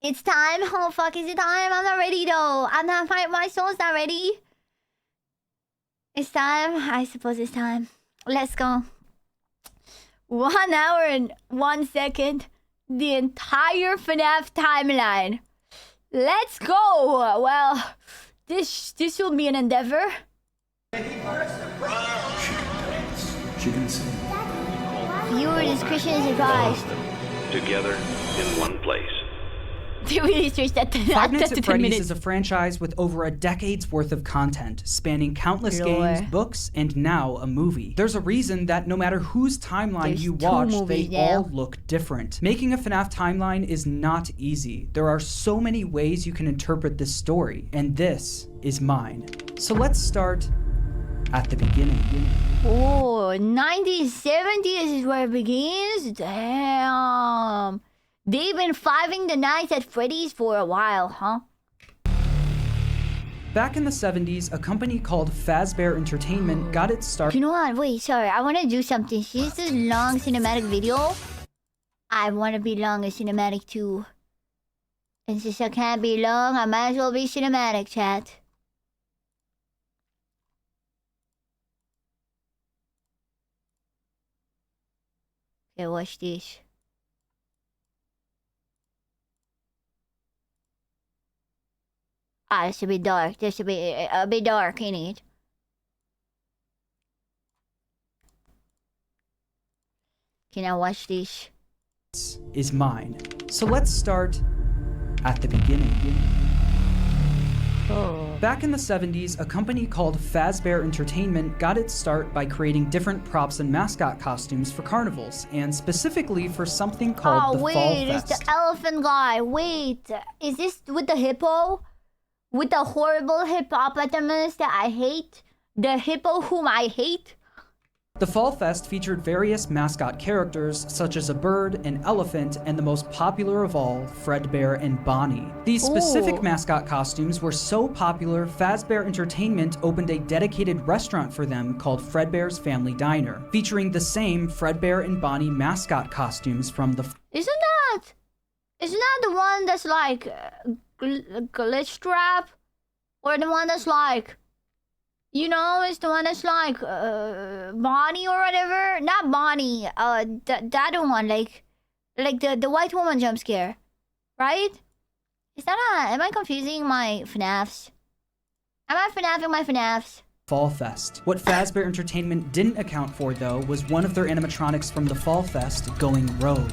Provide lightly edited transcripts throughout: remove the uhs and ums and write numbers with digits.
It's time. Oh fuck, is it time? I'm not ready though. I'm not. My soul's not ready. It's time. I suppose it's time. Let's go. 1 hour and 1 second. The entire FNAF timeline. Let's go. Well, this will be an endeavor. She can dance. She can sing. Viewer discretion is advised. Together in one place. Five Nights at Freddy's is a franchise with over a decade's worth of content, spanning countless games, books, and now a movie. There's a reason that no matter whose timeline you watch, they all look different. Making a FNAF timeline is not easy. There are so many ways you can interpret this story, and this is mine. So let's start at the beginning. Oh, 1970s is where it begins? Damn. They've been fiving the nights at Freddy's for a while, huh? Back in the 70s, a company called Fazbear Entertainment got its start. You know what? Wait, sorry. I want to do something. Since this long cinematic video, I want to be long and cinematic too. And since I can't be long, I might as well be cinematic, chat. Okay, watch this. Ah, this should be dark. This should be a bit dark, ain't it? Can I watch this? Is mine. So let's start at the beginning. Oh. Back in the 70s, a company called Fazbear Entertainment got its start by creating different props and mascot costumes for carnivals, and specifically for something called the Fall wait, Fest. it's the elephant guy. Wait, is this with the hippo? With the horrible hippopotamus that I hate? The hippo whom I hate? The Fall Fest featured various mascot characters, such as a bird, an elephant, and the most popular of all, Fredbear and Bonnie. These specific mascot costumes were so popular, Fazbear Entertainment opened a dedicated restaurant for them called Fredbear's Family Diner, featuring the same Fredbear and Bonnie mascot costumes from the... Isn't that the one that's like glitch trap? Or the one that's like... You know, it's the one that's like Bonnie or whatever. Not Bonnie. The other one, like the white woman jump scare, right? Is that am I confusing my FNAFs? Am I FNAFing my FNAFs? Fall Fest. What Fazbear Entertainment didn't account for, though, was one of their animatronics from the Fall Fest going rogue.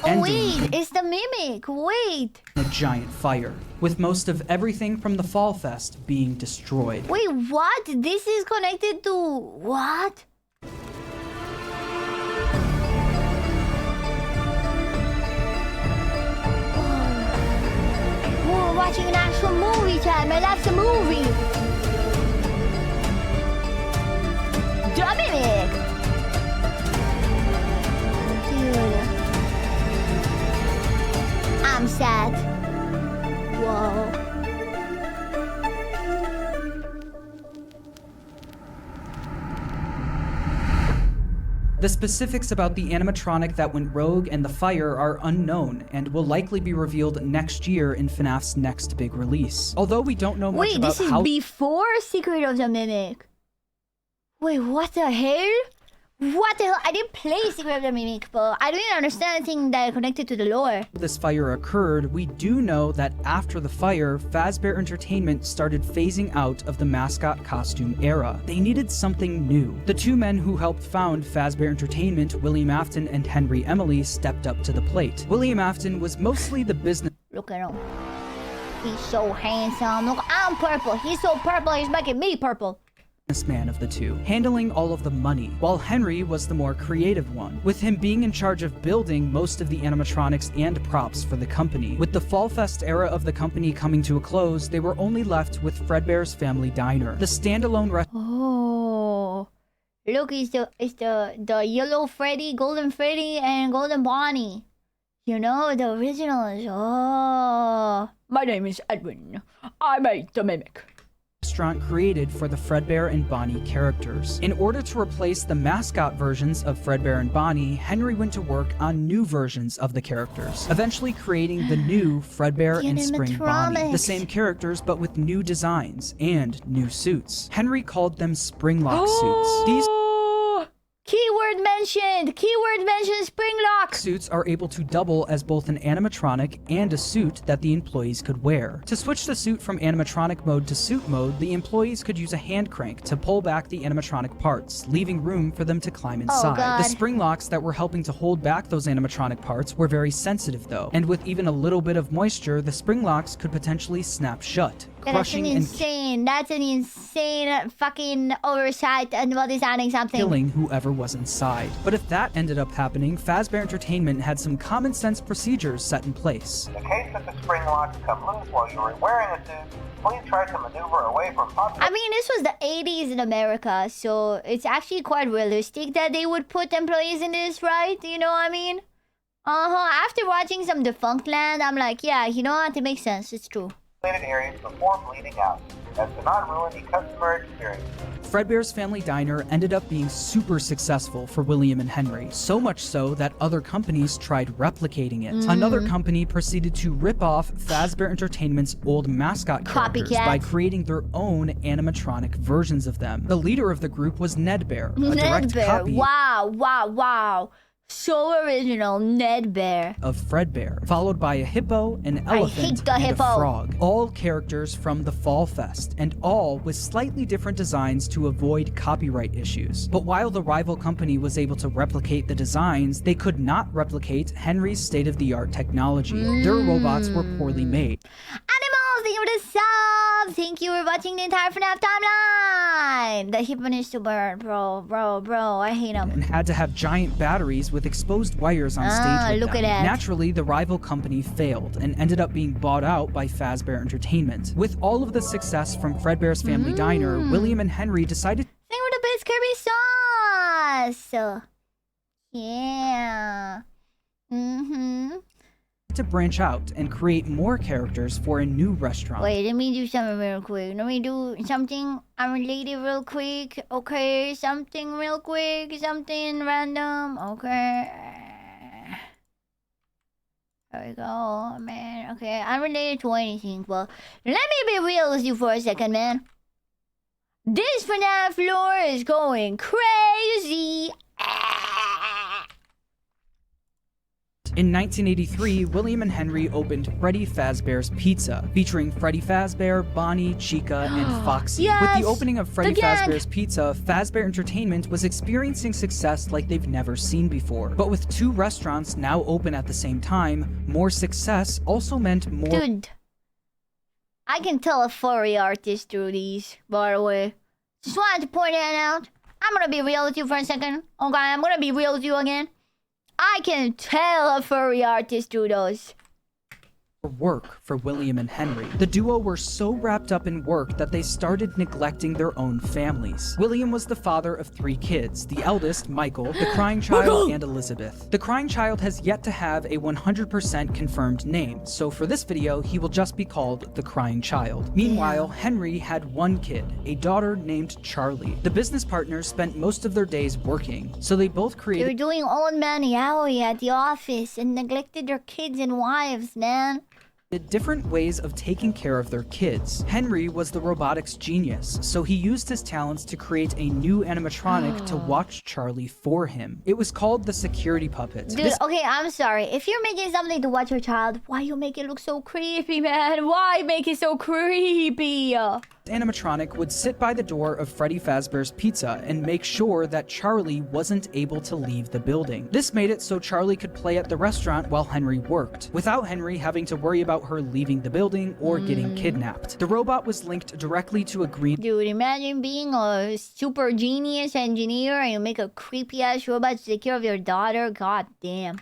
Oh wait, it's the mimic. Wait. A giant fire, with most of everything from the Fall Fest being destroyed. Wait, what? This is connected to what? We're watching an actual movie, chat. Man, that's a movie. The mimic. Dude. I'm sad. Whoa. The specifics about the animatronic that went rogue and the fire are unknown and will likely be revealed next year in FNAF's next big release. Although we don't know much about how- Wait, this is before Secret of the Mimic. Wait, what the hell? What the hell? I didn't play Secret of the Mimic, but I didn't understand anything that connected to the lore. This fire occurred, we do know that after the fire, Fazbear Entertainment started phasing out of the mascot costume era. They needed something new. The two men who helped found Fazbear Entertainment, William Afton and Henry Emily, stepped up to the plate. William Afton was mostly the business... Look at him. He's so handsome. Look, I'm purple. He's so purple, he's making me purple. Man of the two, handling all of the money, while Henry was the more creative one, with him being in charge of building most of the animatronics and props for the company. With the Fall Fest era of the company coming to a close, they were only left with Fredbear's Family Diner, the standalone Oh, look, it's the yellow Freddy, golden Freddy, and golden Bonnie. You know, the originals. Oh, my name is Edwin. I made the mimic. restaurant created for the Fredbear and Bonnie characters. In order to replace the mascot versions of Fredbear and Bonnie, Henry went to work on new versions of the characters, eventually creating the new Fredbear and Spring Bonnie. The same characters, but with new designs and new suits. Henry called them Springlock suits. These Keyword mentioned! Keyword mentioned Springlock! suits are able to double as both an animatronic and a suit that the employees could wear. To switch the suit from animatronic mode to suit mode, the employees could use a hand crank to pull back the animatronic parts, leaving room for them to climb inside. The spring locks that were helping to hold back those animatronic parts were very sensitive though, and with even a little bit of moisture, the spring locks could potentially snap shut. That's an insane fucking oversight and while designing something. Killing whoever was inside. But if that ended up happening, Fazbear Entertainment had some common sense procedures set in place. In the case that the spring locks come loose while you're wearing a suit, please try to maneuver away from possible... I mean, this was the 80s in America, so it's actually quite realistic that they would put employees in this, right? You know what I mean? After watching some Defunct Land, I'm like, yeah, you know what? It makes sense. It's true. areas before bleeding out, as to not ruin the customer experience. Fredbear's Family Diner ended up being super successful for William and Henry, so much so that other companies tried replicating it. Another company proceeded to rip off Fazbear Entertainment's old mascot characters by creating their own animatronic versions of them. The leader of the group was Ned Bear, a direct copy Wow. So original, Ned Bear. of Fredbear, followed by a hippo, an elephant, and a frog. All characters from the Fall Fest, and all with slightly different designs to avoid copyright issues. But while the rival company was able to replicate the designs, they could not replicate Henry's state-of-the-art technology. Their robots were poorly made. Animals, thank you for the sub! Thank you for watching the entire FNAF timeline! The hippo needs to burn, bro, I hate him. And had to have giant batteries with exposed wires on stage with look them. at that. Naturally, the rival company failed and ended up being bought out by Fazbear Entertainment. With all of the success from Fredbear's Family Diner, William and Henry decided Thank you for the best Kirby sauce! Yeah. to branch out and create more characters for a new restaurant. Wait, let me do something real quick. Let me do something unrelated real quick. Okay, something real quick. Something random. Okay. There we go, man. Okay, unrelated to anything, but let me be real with you for a second, man. This FNAF floor is going crazy. In 1983, William and Henry opened Freddy Fazbear's Pizza, featuring Freddy Fazbear, Bonnie, Chica, and Foxy. Yes! With the opening of Freddy Fazbear's Pizza, Fazbear Entertainment was experiencing success like they've never seen before. But with two restaurants now open at the same time, more success also meant more... Dude, I can tell a furry artist through these, by the way. Just wanted to point that out. I'm gonna be real with you for a second. Okay, I'm gonna be real with you again. I can tell a furry artist through those. work for William and Henry. The duo were so wrapped up in work that they started neglecting their own families. William was the father of 3 kids, the eldest, Michael, the crying child, and Elizabeth. The crying child has yet to have a 100% confirmed name, so for this video, he will just be called the crying child. Meanwhile, Henry had 1 kid, a daughter named Charlie. The business partners spent most of their days working, so they both created— They were doing old man yaoi at the office and neglected their kids and wives, man. different ways of taking care of their kids. Henry was the robotics genius, so he used his talents to create a new animatronic to watch Charlie for him. It was called the security puppet. Dude, okay, I'm sorry. If you're making something to watch your child, why you make it look so creepy, man? Why make it so creepy? Animatronic would sit by the door of Freddy Fazbear's Pizza and make sure that Charlie wasn't able to leave the building. This made it so Charlie could play at the restaurant while Henry worked, without Henry having to worry about her leaving the building or getting kidnapped. The robot was linked directly to a green— Dude, imagine being a super genius engineer and you make a creepy ass robot to take care of your daughter. God damn.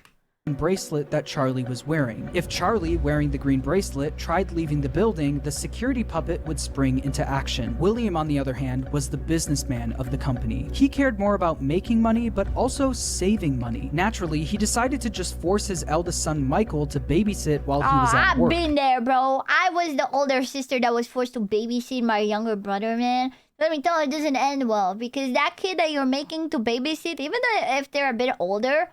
bracelet that Charlie was wearing. If Charlie, wearing the green bracelet, tried leaving the building, the security puppet would spring into action. William, on the other hand, was the businessman of the company. He cared more about making money, but also saving money. Naturally, he decided to just force his eldest son Michael to babysit while he was at work. I've been there, bro. I was the older sister that was forced to babysit my younger brother, man. Let me tell you, it doesn't end well, because that kid that you're making to babysit, even though if they're a bit older,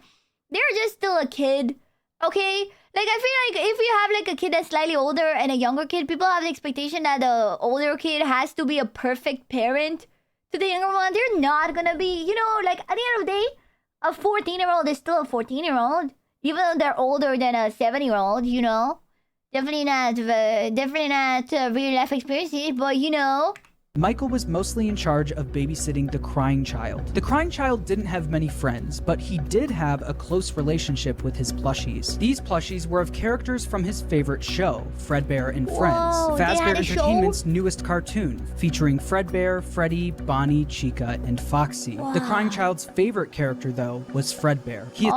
they're just still a kid, okay? Like, I feel like if you have, like, a kid that's slightly older and a younger kid, people have the expectation that the older kid has to be a perfect parent to the younger one. They're not gonna be, you know, like, at the end of the day, a 14-year-old is still a 14-year-old. Even though they're older than a 7-year-old, you know? Definitely not real-life experiences, but, you know... Michael was mostly in charge of babysitting the crying child. The crying child didn't have many friends, but he did have a close relationship with his plushies. These plushies were of characters from his favorite show, Fredbear and Friends, Fazbear Entertainment's newest cartoon, featuring Fredbear, Freddy, Bonnie, Chica, and Foxy. The crying child's favorite character, though, was Fredbear. He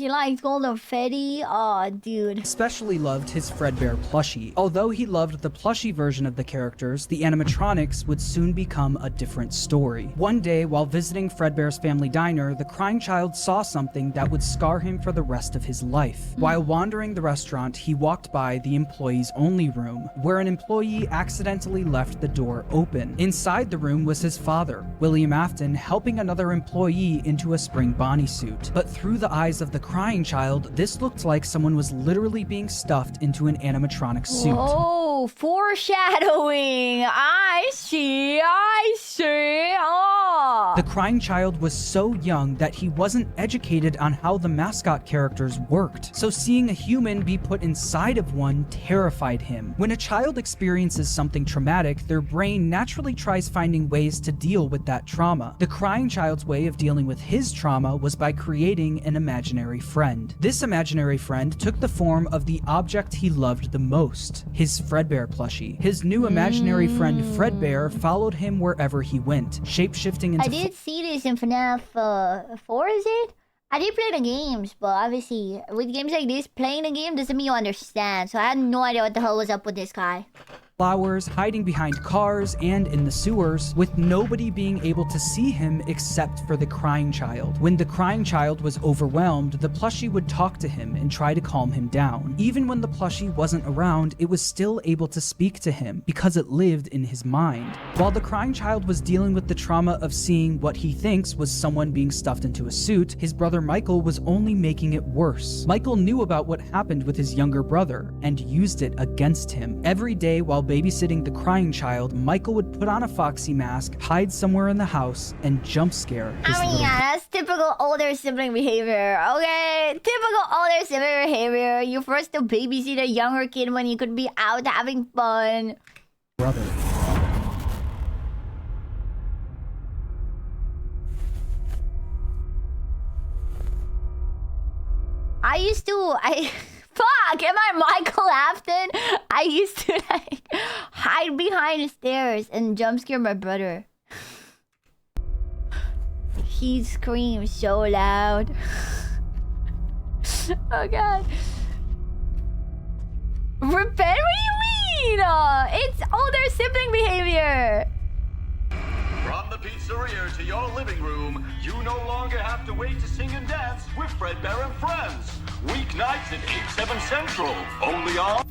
liked Golden Freddy? Oh, dude. Especially loved his Fredbear plushie. Although he loved the plushie version of the characters, the animatronics would soon become a different story. One day, while visiting Fredbear's family diner, the crying child saw something that would scar him for the rest of his life. While wandering the restaurant, he walked by the employees only room, where an employee accidentally left the door open. Inside the room was his father, William Afton, helping another employee into a spring Bonnie suit. But through the eyes of the crying child, this looked like someone was literally being stuffed into an animatronic suit. Oh, foreshadowing. I see. Oh. The crying child was so young that he wasn't educated on how the mascot characters worked, so seeing a human be put inside of one terrified him. When a child experiences something traumatic, their brain naturally tries finding ways to deal with that trauma. The crying child's way of dealing with his trauma was by creating an imaginary friend. This imaginary friend took the form of the object he loved the most, his Fredbear plushie. His new imaginary friend Fredbear followed him wherever he went, shape-shifting into... I did see this in FNAF 4, is it? I did play the games, but obviously, with games like this, playing the game doesn't mean you understand, so I had no idea what the hell was up with this guy. Flowers, hiding behind cars and in the sewers, with nobody being able to see him except for the crying child. When the crying child was overwhelmed, the plushie would talk to him and try to calm him down. Even when the plushie wasn't around, it was still able to speak to him because it lived in his mind. While the crying child was dealing with the trauma of seeing what he thinks was someone being stuffed into a suit, his brother Michael was only making it worse. Michael knew about what happened with his younger brother and used it against him. Every day while babysitting the crying child, Michael would put on a Foxy mask, hide somewhere in the house, and jump scare his little... yeah, that's typical older sibling behavior, okay? Typical older sibling behavior. You forced to babysit a younger kid when you could be out having fun. brother. Fuck, am I Michael Afton? I used to, like, hide behind the stairs and jump scare my brother. He screams so loud. Oh, God. Repent? What do you mean? It's older sibling behavior. From the pizzeria to your living room, you no longer have to wait to sing and dance with Fredbear and Friends. Weeknights at 8, 7 Central, only on...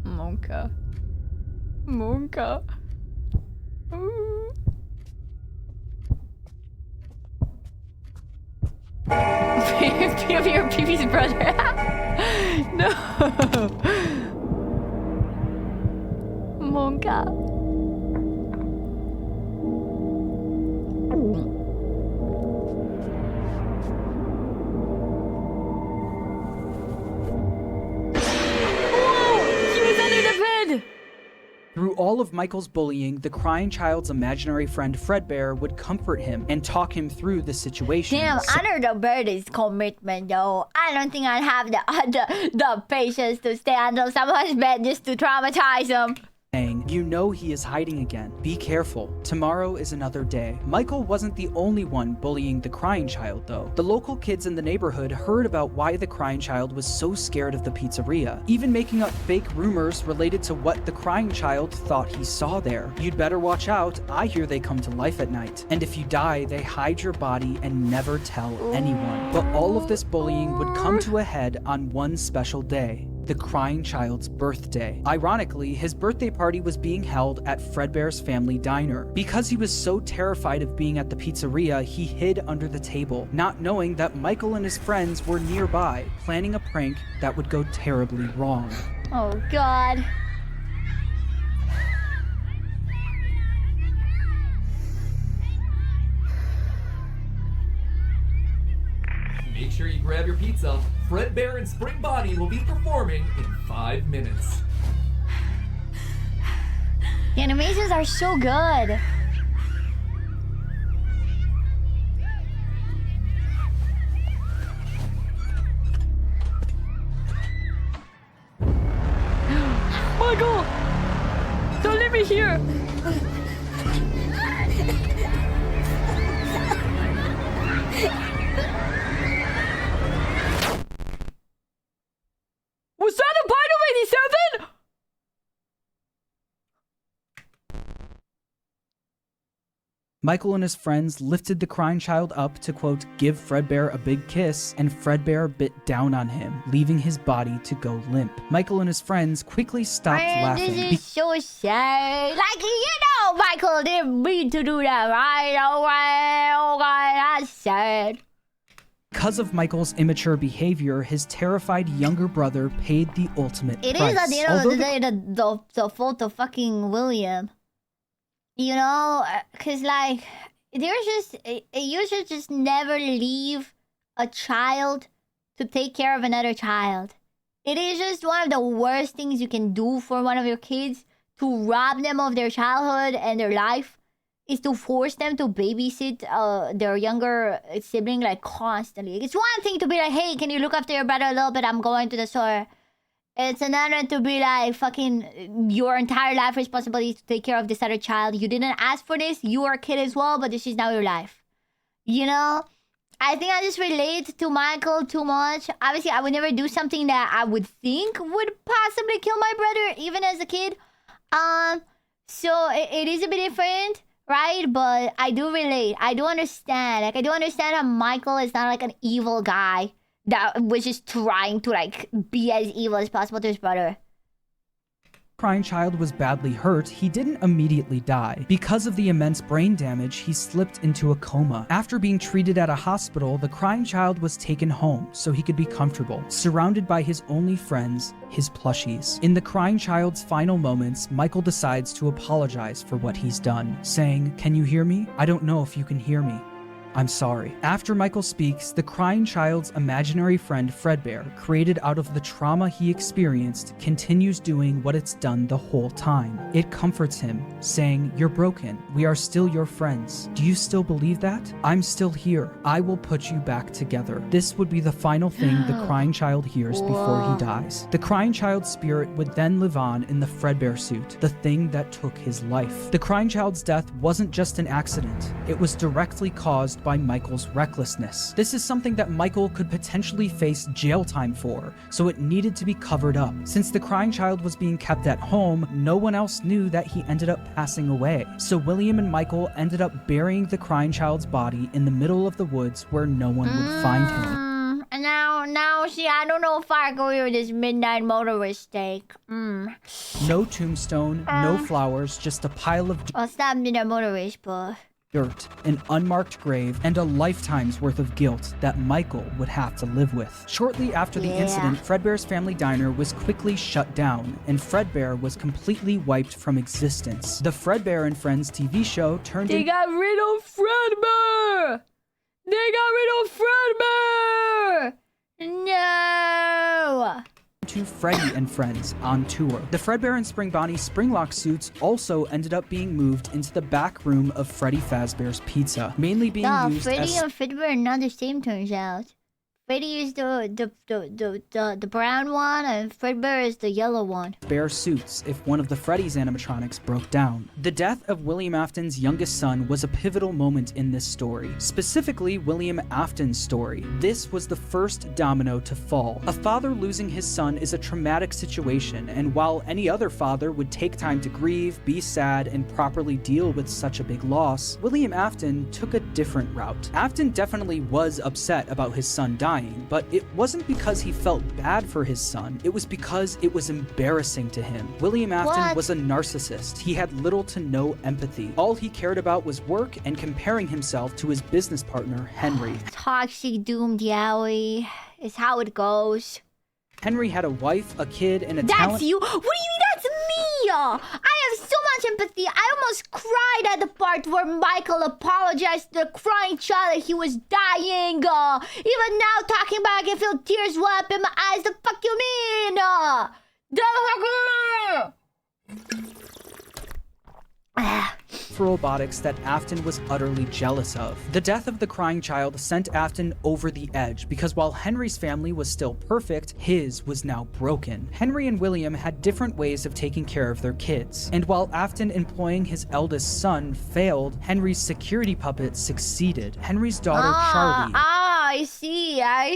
Monka. Monka. Ooh. Your Pee-Pee's brother. No. Monka. He was under the bed. Through all of Michael's bullying, the crying child's imaginary friend Fredbear would comfort him and talk him through the situation. Damn, under the birdie's commitment though, I don't think I'd have the patience to stay under someone's bed just to traumatize him. Saying, you know he is hiding again. Be careful. Tomorrow is another day. Michael wasn't the only one bullying the crying child, though. The local kids in the neighborhood heard about why the crying child was so scared of the pizzeria, even making up fake rumors related to what the crying child thought he saw there. You'd better watch out. I hear they come to life at night. And if you die, they hide your body and never tell anyone. But all of this bullying would come to a head on one special day. The crying child's birthday. Ironically, his birthday party was being held at Fredbear's family diner. Because he was so terrified of being at the pizzeria, he hid under the table, not knowing that Michael and his friends were nearby, planning a prank that would go terribly wrong. Oh God. Make sure you grab your pizza. Fredbear and Spring Bonnie will be performing in 5 minutes. The animations are so good. Michael! Don't leave me here! Was that a bite of 87? Michael and his friends lifted the crying child up to, quote, give Fredbear a big kiss, and Fredbear bit down on him, leaving his body to go limp. Michael and his friends quickly stopped laughing. This is so sad. Like, you know, Michael didn't mean to do that, right? Okay, that's sad. Because of Michael's immature behavior, his terrified younger brother paid the ultimate price. It is at the end of the day the fault of fucking William. You know, because like, you should just never leave a child to take care of another child. It is just one of the worst things you can do for one of your kids, to rob them of their childhood and their life, is to force them to babysit their younger sibling like constantly. It's one thing to be like, hey, can you look after your brother a little bit? I'm going to the store. It's another to be like, fucking, your entire life responsibility to take care of this other child. You didn't ask for this. You are a kid as well, but this is now your life. You know? I think I just relate to Michael too much. Obviously, I would never do something that I would think would possibly kill my brother, even as a kid. So it is a bit different, right? But I do relate. I do understand. Like, I do understand how Michael is not like an evil guy that was just trying to like be as evil as possible to his brother. Crying child was badly hurt, he didn't immediately die. Because of the immense brain damage, he slipped into a coma. After being treated at a hospital, the crying child was taken home so he could be comfortable, surrounded by his only friends, his plushies. In the crying child's final moments, Michael decides to apologize for what he's done, saying, "Can you hear me? I don't know if you can hear me. I'm sorry." After Michael speaks, the crying child's imaginary friend Fredbear, created out of the trauma he experienced, continues doing what it's done the whole time. It comforts him, saying, "You're broken. We are still your friends. Do you still believe that? I'm still here. I will put you back together." This would be the final thing the crying child hears before he dies. The crying child's spirit would then live on in the Fredbear suit, the thing that took his life. The crying child's death wasn't just an accident. It was directly caused by Michael's recklessness. This is something that Michael could potentially face jail time for, so it needed to be covered up. Since the crying child was being kept at home, no one else knew that he ended up passing away. So William and Michael ended up burying the crying child's body in the middle of the woods where no one would find him. Now, see, I don't know if I agree with this midnight motorist take. No tombstone, no flowers, just a pile of Well, it's not midnight motorist, but dirt, an unmarked grave, and a lifetime's worth of guilt that Michael would have to live with. Shortly after the incident, Fredbear's family diner was quickly shut down, and Fredbear was completely wiped from existence. The Fredbear and Friends TV show turned they got rid of Fredbear! They got rid of Fredbear! No! to Freddy and Friends on tour. The Fredbear and Spring Bonnie Springlock suits also ended up being moved into the back room of Freddy Fazbear's Pizza, mainly being used Freddy as... and Fredbear are not the same, turns out. Freddy is the brown one, and Fredbear is the yellow one. Spare suits if one of the Freddy's animatronics broke down. The death of William Afton's youngest son was a pivotal moment in this story, specifically William Afton's story. This was the first domino to fall. A father losing his son is a traumatic situation, and while any other father would take time to grieve, be sad, and properly deal with such a big loss, William Afton took a different route. Afton definitely was upset about his son dying, but it wasn't because he felt bad for his son, it was because it was embarrassing to him. William Afton was a narcissist. He had little to no empathy. All he cared about was work and comparing himself to his business partner, Henry. Toxic doomed yaoi is how it goes. Henry had a wife, a kid, and a That's talent- you? What do you mean that's me? I have so much empathy. I almost cried at the part where Michael apologized to the crying child that he was dying. Even now, talking about it, I can feel tears well up in my eyes. The fuck you mean? for robotics that Afton was utterly jealous of. The death of the crying child sent Afton over the edge because while Henry's family was still perfect, his was now broken. Henry and William had different ways of taking care of their kids, and while Afton employing his eldest son failed, Henry's security puppet succeeded. Henry's daughter, Charlie... I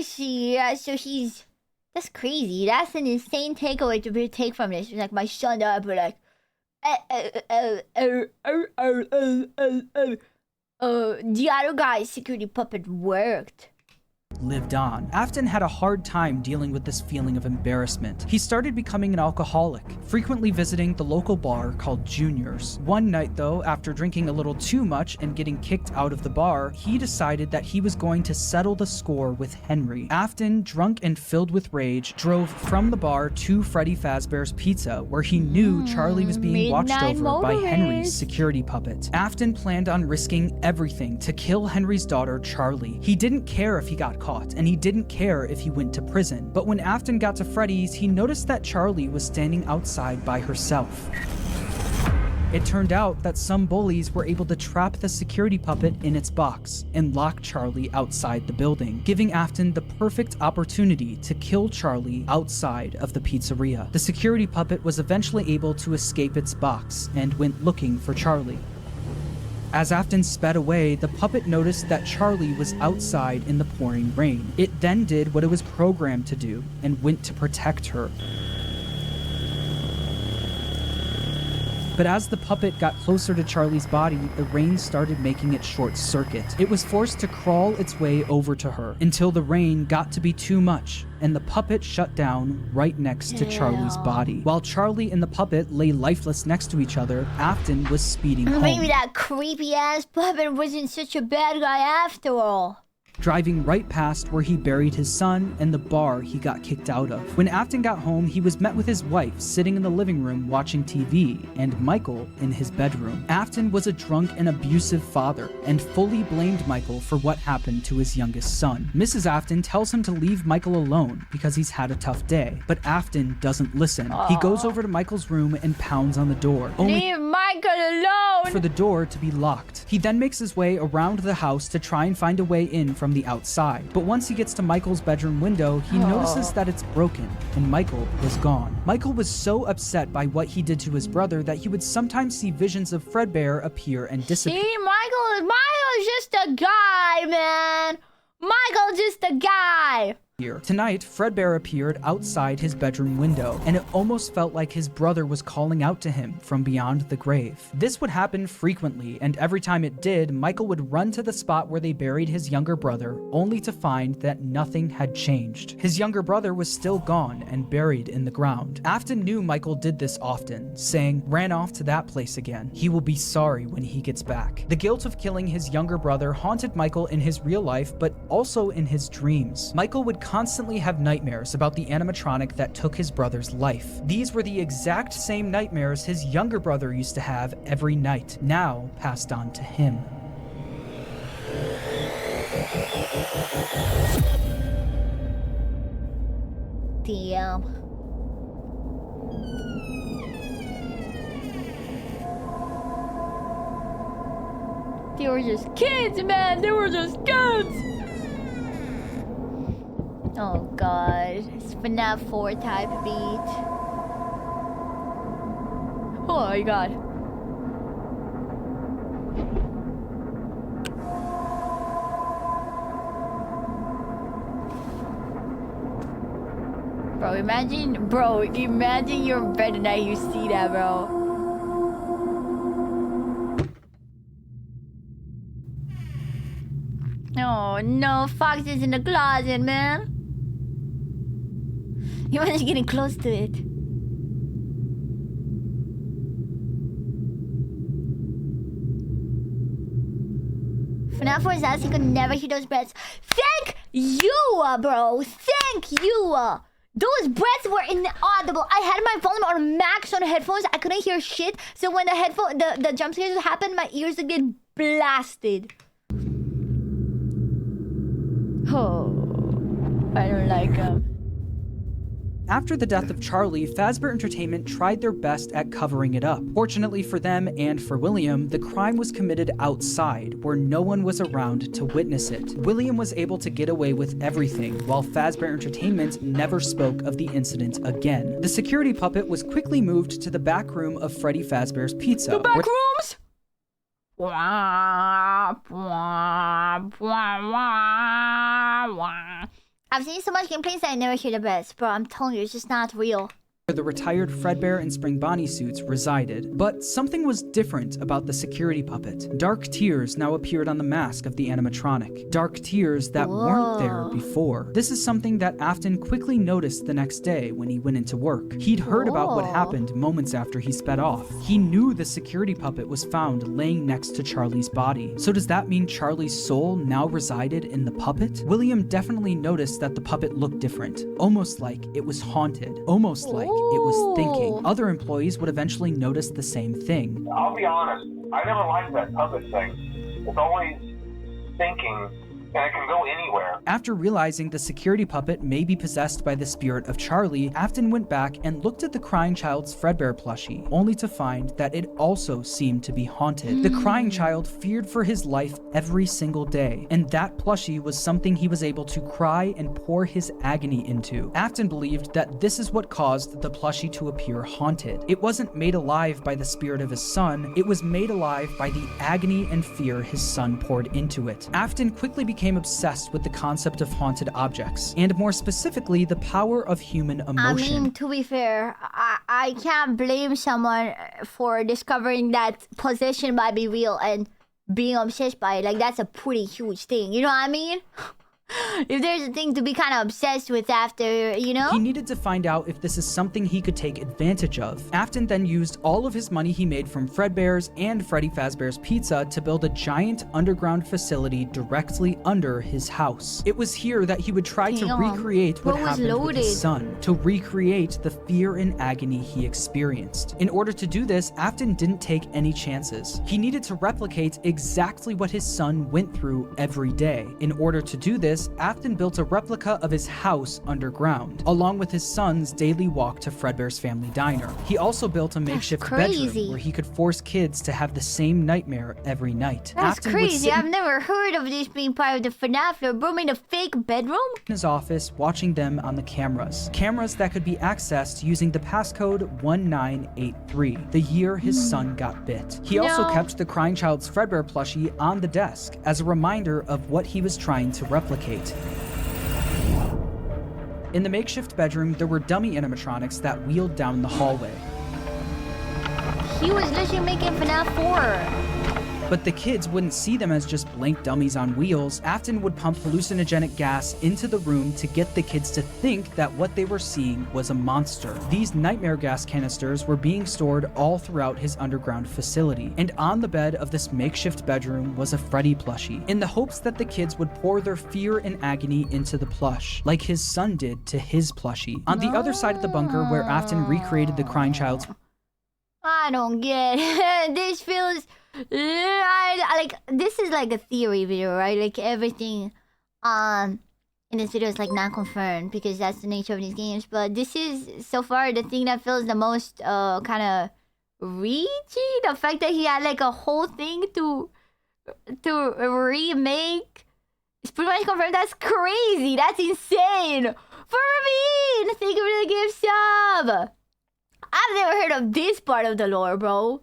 see. So he's... That's crazy. That's an insane takeaway to take from this. It's like my son up, like... the other guy's security puppet worked. Lived on. Afton had a hard time dealing with this feeling of embarrassment. He started becoming an alcoholic, frequently visiting the local bar called Junior's. One night though, after drinking a little too much and getting kicked out of the bar, he decided that he was going to settle the score with Henry. Afton, drunk and filled with rage, drove from the bar to Freddy Fazbear's Pizza, where he knew Charlie was being watched over by Henry's security puppet. Afton planned on risking everything to kill Henry's daughter, Charlie. He didn't care if he got caught, and he didn't care if he went to prison. But when Afton got to Freddy's, he noticed that Charlie was standing outside by herself. It turned out that some bullies were able to trap the security puppet in its box and lock Charlie outside the building, giving Afton the perfect opportunity to kill Charlie outside of the pizzeria. The security puppet was eventually able to escape its box and went looking for Charlie. As Afton sped away, the puppet noticed that Charlie was outside in the pouring rain. It then did what it was programmed to do and went to protect her. But as the puppet got closer to Charlie's body, the rain started making it short circuit. It was forced to crawl its way over to her until the rain got to be too much and the puppet shut down right next to Charlie's body. While Charlie and the puppet lay lifeless next to each other, Afton was speeding home. Maybe that creepy ass puppet wasn't such a bad guy after all. Driving right past where he buried his son and the bar he got kicked out of. When Afton got home, he was met with his wife sitting in the living room watching TV and Michael in his bedroom. Afton was a drunk and abusive father and fully blamed Michael for what happened to his youngest son. Mrs. Afton tells him to leave Michael alone because he's had a tough day, but Afton doesn't listen. He goes over to Michael's room and pounds on the door, only leave Michael alone! for the door to be locked. He then makes his way around the house to try and find a way in from the outside. But once he gets to Michael's bedroom window, he notices that it's broken and Michael was gone. Michael was so upset by what he did to his brother that he would sometimes see visions of Fredbear appear and disappear. See, Michael's just a guy, man. Michael's just a guy. Tonight, Fredbear appeared outside his bedroom window, and it almost felt like his brother was calling out to him from beyond the grave. This would happen frequently, and every time it did, Michael would run to the spot where they buried his younger brother, only to find that nothing had changed. His younger brother was still gone and buried in the ground. Afton knew Michael did this often, saying, "Ran off to that place again. He will be sorry when he gets back." The guilt of killing his younger brother haunted Michael in his real life, but also in his dreams. Michael would constantly have nightmares about the animatronic that took his brother's life. These were the exact same nightmares his younger brother used to have every night, now passed on to him. Damn. They were just kids, man. They were just kids. Oh god, it's FNAF 4 type beat. Oh my god. Imagine you're in bed tonight, you see that, bro. Oh no, Fox is in the closet, man. You want to getting close to it. FNAF 4 says he could never hear those breaths. Thank you, bro. Thank you. Those breaths were inaudible. I had my volume on max on headphones. I couldn't hear shit. So when the jump scares happened, my ears would get blasted. Oh, I don't like them. After the death of Charlie, Fazbear Entertainment tried their best at covering it up. Fortunately for them and for William, the crime was committed outside, where no one was around to witness it. William was able to get away with everything, while Fazbear Entertainment never spoke of the incident again. The security puppet was quickly moved to the back room of Freddy Fazbear's Pizza. The back rooms? I've seen so much gameplay that I never hear the best, bro. I'm telling you, it's just not real. Where the retired Fredbear and Spring Bonnie suits resided. But something was different about the security puppet. Dark tears now appeared on the mask of the animatronic. Dark tears that weren't there before. This is something that Afton quickly noticed the next day when he went into work. He'd heard about what happened moments after he sped off. He knew the security puppet was found laying next to Charlie's body. So does that mean Charlie's soul now resided in the puppet? William definitely noticed that the puppet looked different. Almost like it was haunted. Almost like it was thinking. Other employees would eventually notice the same thing. I'll be honest, I never liked that puppet thing. It's always thinking, and it can go anywhere. After realizing the security puppet may be possessed by the spirit of Charlie, Afton went back and looked at the crying child's Fredbear plushie, only to find that it also seemed to be haunted. The crying child feared for his life every single day, and that plushie was something he was able to cry and pour his agony into. Afton believed that this is what caused the plushie to appear haunted. It wasn't made alive by the spirit of his son, it was made alive by the agony and fear his son poured into it. Afton quickly became obsessed with the concept of haunted objects, and more specifically, the power of human emotion. I mean, to be fair, I can't blame someone for discovering that possession might be real and being obsessed by it. Like, that's a pretty huge thing. You know what I mean? If there's a thing to be kind of obsessed with after, you know? He needed to find out if this is something he could take advantage of. Afton then used all of his money he made from Fredbear's and Freddy Fazbear's Pizza to build a giant underground facility directly under his house. It was here that he would try to recreate what happened with his son, to recreate the fear and agony he experienced. In order to do this, Afton didn't take any chances. He needed to replicate exactly what his son went through every day. In order to do this, Afton built a replica of his house underground, along with his son's daily walk to Fredbear's family diner. He also built a makeshift bedroom where he could force kids to have the same nightmare every night. That's crazy. I've never heard of this being part of the FNAF lore. Bro, in a fake bedroom? In his office, watching them on the cameras that could be accessed using the passcode 1983, the year his son got bit. He also kept the crying child's Fredbear plushie on the desk as a reminder of what he was trying to replicate. In the makeshift bedroom, there were dummy animatronics that wheeled down the hallway. He was literally making FNAF 4. But the kids wouldn't see them as just blank dummies on wheels. Afton would pump hallucinogenic gas into the room to get the kids to think that what they were seeing was a monster. These nightmare gas canisters were being stored all throughout his underground facility, and on the bed of this makeshift bedroom was a Freddy plushie, in the hopes that the kids would pour their fear and agony into the plush, like his son did to his plushie. On the other side of the bunker, where Afton recreated the crying child's... I don't get it. This feels... like, this is like a theory video, right? Like, everything in this video is like not confirmed because that's the nature of these games. But this is so far the thing that feels the most kind of reachy. The fact that he had like a whole thing to remake. It's pretty much confirmed. That's crazy. That's insane. Furbean, thank you for the gift sub. I've never heard of this part of the lore, bro.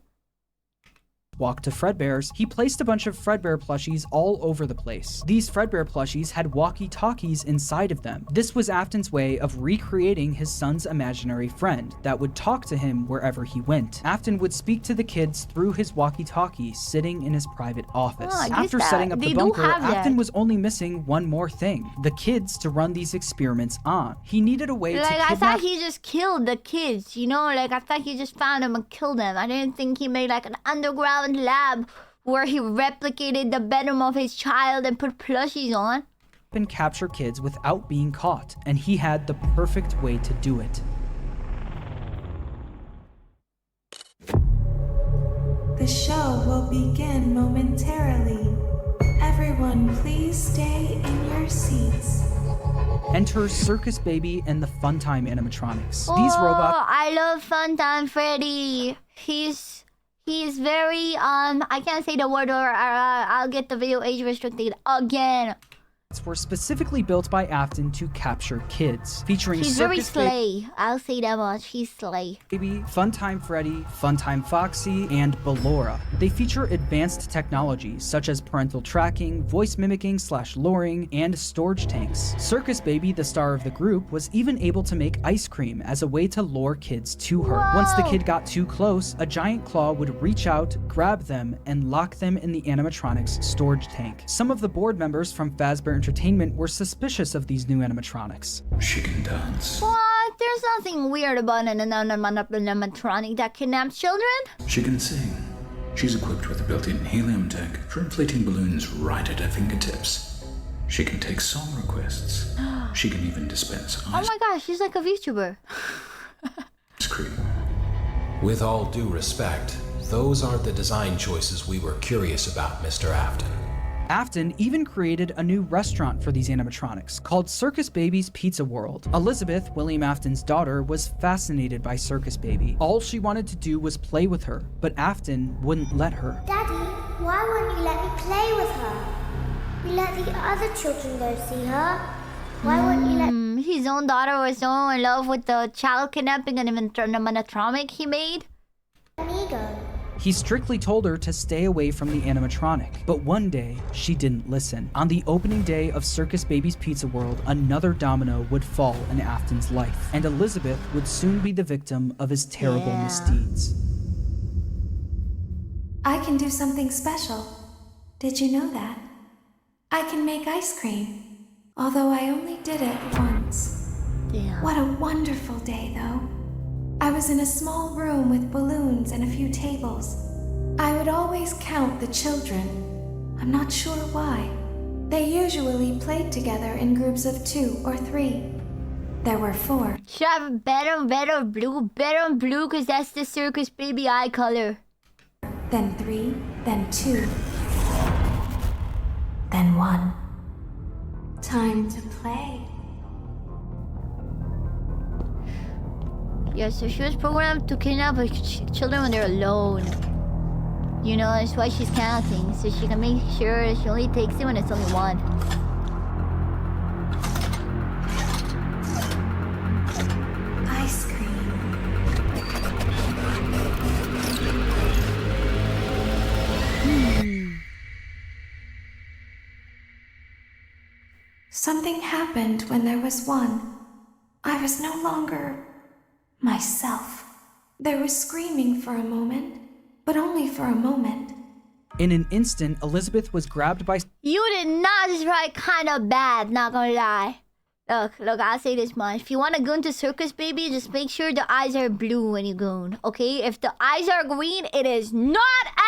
Walked to Fredbear's, he placed a bunch of Fredbear plushies all over the place. These Fredbear plushies had walkie-talkies inside of them. This was Afton's way of recreating his son's imaginary friend that would talk to him wherever he went. Afton would speak to the kids through his walkie-talkie sitting in his private office. After setting up the bunker, Afton was only missing one more thing: the kids to run these experiments on. He needed a way to kidnap... I thought he just killed the kids, you know? Like, I thought he just found them and killed them. I didn't think he made like an underground lab where he replicated the bedroom of his child and put plushies on. And capture kids without being caught, and he had the perfect way to do it. The show will begin momentarily. Everyone, please stay in your seats. Enter Circus Baby and the Funtime animatronics. These robots... I love Funtime Freddy. He's very, I can't say the word or I'll get the video age restricted again. Were specifically built by Afton to capture kids, featuring He's Circus very slay. I'll say that much. He's slay. Baby, Funtime Freddy, Funtime Foxy, and Ballora. They feature advanced technology such as parental tracking, voice mimicking / luring, and storage tanks. Circus Baby, the star of the group, was even able to make ice cream as a way to lure kids to her. Whoa. Once the kid got too close, a giant claw would reach out, grab them, and lock them in the animatronics storage tank. Some of the board members from Fazbear Entertainment were suspicious of these new animatronics. She can dance. What? There's nothing weird about an animatronic that kidnaps children. She can sing. She's equipped with a built-in helium tank for inflating balloons right at her fingertips. She can take song requests. She can even dispense Oh my gosh, she's like a VTuber. ice cream. With all due respect, those aren't the design choices we were curious about, Mr. Afton. Afton even created a new restaurant for these animatronics called Circus Baby's Pizza World. Elizabeth, William Afton's daughter, was fascinated by Circus Baby. All she wanted to do was play with her, but Afton wouldn't let her. Daddy, why won't you let me play with her? You let the other children go see her. Why won't you let... His own daughter was so in love with the child kidnapping animatronic he made. me go? He strictly told her to stay away from the animatronic, but one day, she didn't listen. On the opening day of Circus Baby's Pizza World, another domino would fall in Afton's life, and Elizabeth would soon be the victim of his terrible misdeeds. I can do something special. Did you know that? I can make ice cream, although I only did it once. Damn. What a wonderful day, though. I was in a small room with balloons and a few tables. I would always count the children. I'm not sure why. They usually played together in groups of 2 or 3. There were 4. Should have better blue, because that's the Circus Baby eye color. Then 3, then 2, then 1. Time to play. Yeah, so she was programmed to kidnap her children when they're alone. You know, that's why she's counting, so she can make sure she only takes it when it's only one. Ice cream. Something happened when there was one. I was no longer myself. There was screaming for a moment, but only for a moment. In an instant, Elizabeth was grabbed by... You did not describe kind of bad, not gonna lie. Look, I'll say this much. If you want to go into Circus Baby, just make sure the eyes are blue when you go in, okay? If the eyes are green, it is not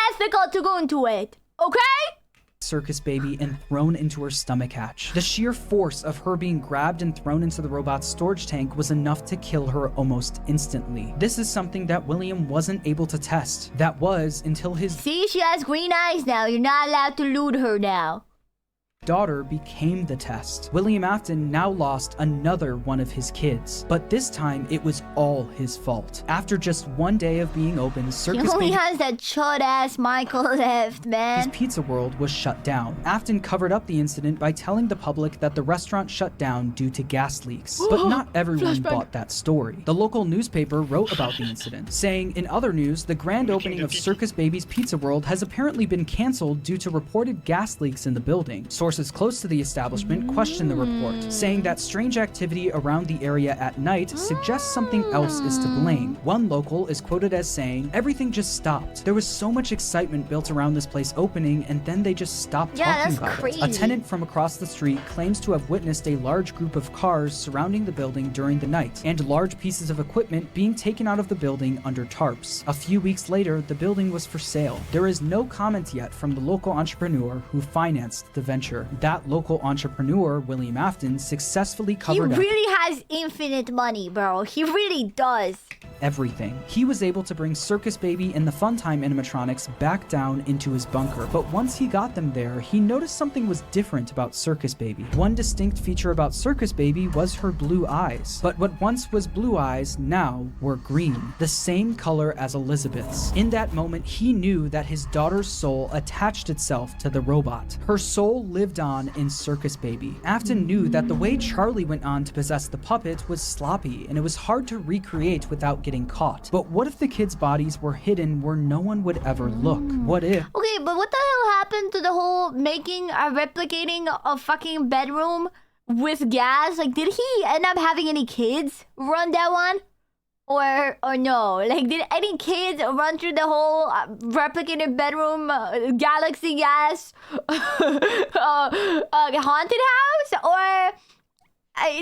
ethical to go into it, okay? Circus Baby and thrown into her stomach hatch. The sheer force of her being grabbed and thrown into the robot's storage tank was enough to kill her almost instantly. This is something that William wasn't able to test. That was until his... See, she has green eyes now. You're not allowed to loot her now. Daughter became the test. William Afton now lost another one of his kids, but this time it was all his fault. After just one day of being open, Circus He only Baby has that chud-ass Michael left, man. Pizza World was shut down. Afton covered up the incident by telling the public that the restaurant shut down due to gas leaks, but not everyone bought that story. The local newspaper wrote about the incident, saying, in other news, the grand opening of Circus Baby's Pizza World has apparently been canceled due to reported gas leaks in the building. Sources close to the establishment questioned the report, saying that strange activity around the area at night suggests something else is to blame. One local is quoted as saying, "Everything just stopped. There was so much excitement built around this place opening, and then they just stopped talking about crazy. it." A tenant from across the street claims to have witnessed a large group of cars surrounding the building during the night, and large pieces of equipment being taken out of the building under tarps. A few weeks later, the building was for sale. There is no comment yet from the local entrepreneur who financed the venture. That local entrepreneur, William Afton, successfully covered up He really has infinite money, bro. He really does. everything. He was able to bring Circus Baby and the Funtime animatronics back down into his bunker, but once he got them there, he noticed something was different about Circus Baby. One distinct feature about Circus Baby was her blue eyes, but what once was blue eyes now were green, the same color as Elizabeth's. In that moment, he knew that his daughter's soul attached itself to the robot. Her soul lived on in Circus Baby. Afton knew that the way Charlie went on to possess the puppet was sloppy, and it was hard to recreate without getting caught. But what if the kids' bodies were hidden where no one would ever look? What if... Okay, but what the hell happened to the whole replicating a fucking bedroom with gas? Like, did he end up having any kids run that one? Or no? Like, did any kids run through the whole replicated bedroom galaxy gas haunted house? Or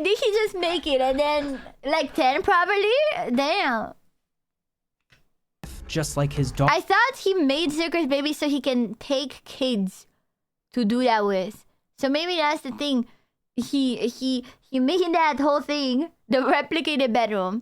did he just make it and then, like, 10 properly? Damn. Just like his daughter. I thought he made Circus Baby so he can take kids to do that with. So maybe that's the thing. He made that whole thing, the replicated bedroom,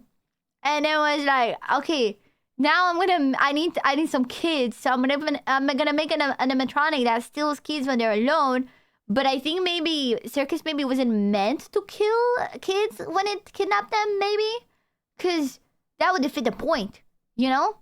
and then was like, okay, now I need some kids, so I'm gonna make an animatronic that steals kids when they're alone. But I think maybe Circus Baby wasn't meant to kill kids when it kidnapped them, maybe, because that would defeat the point, you know?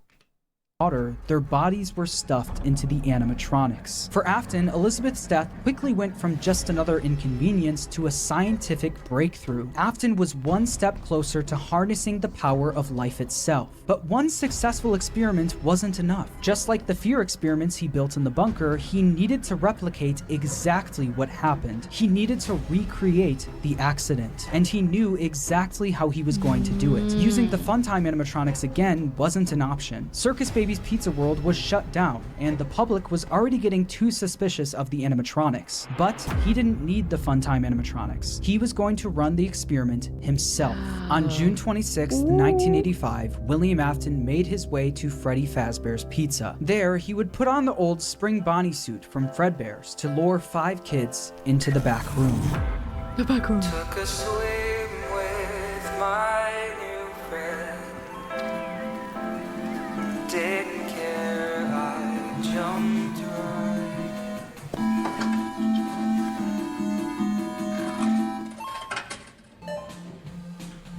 Their bodies were stuffed into the animatronics. For Afton, Elizabeth's death quickly went from just another inconvenience to a scientific breakthrough. Afton was one step closer to harnessing the power of life itself. But one successful experiment wasn't enough. Just like the fear experiments he built in the bunker, he needed to replicate exactly what happened. He needed to recreate the accident, and he knew exactly how he was going to do it. Using the Funtime animatronics again wasn't an option. Circus Baby's Pizza World was shut down, and the public was already getting too suspicious of the animatronics. But he didn't need the Funtime animatronics. He was going to run the experiment himself. On June 26, 1985, William Afton made his way to Freddy Fazbear's Pizza. There, he would put on the old Spring Bonnie suit from Fredbear's to lure 5 kids into the back room. The back room. Took a swim with my new friend. Didn't care, I jumped right.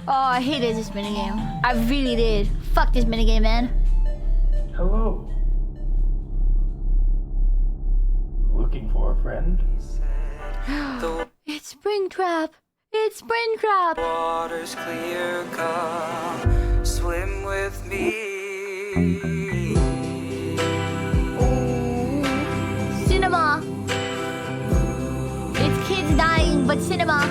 Oh, I hated this minigame. I really did. Fuck this minigame, man. Hello. Looking for a friend? It's Springtrap. It's Springtrap. Water's clear, come swim with me. Cinema. It's kids dying, but cinema.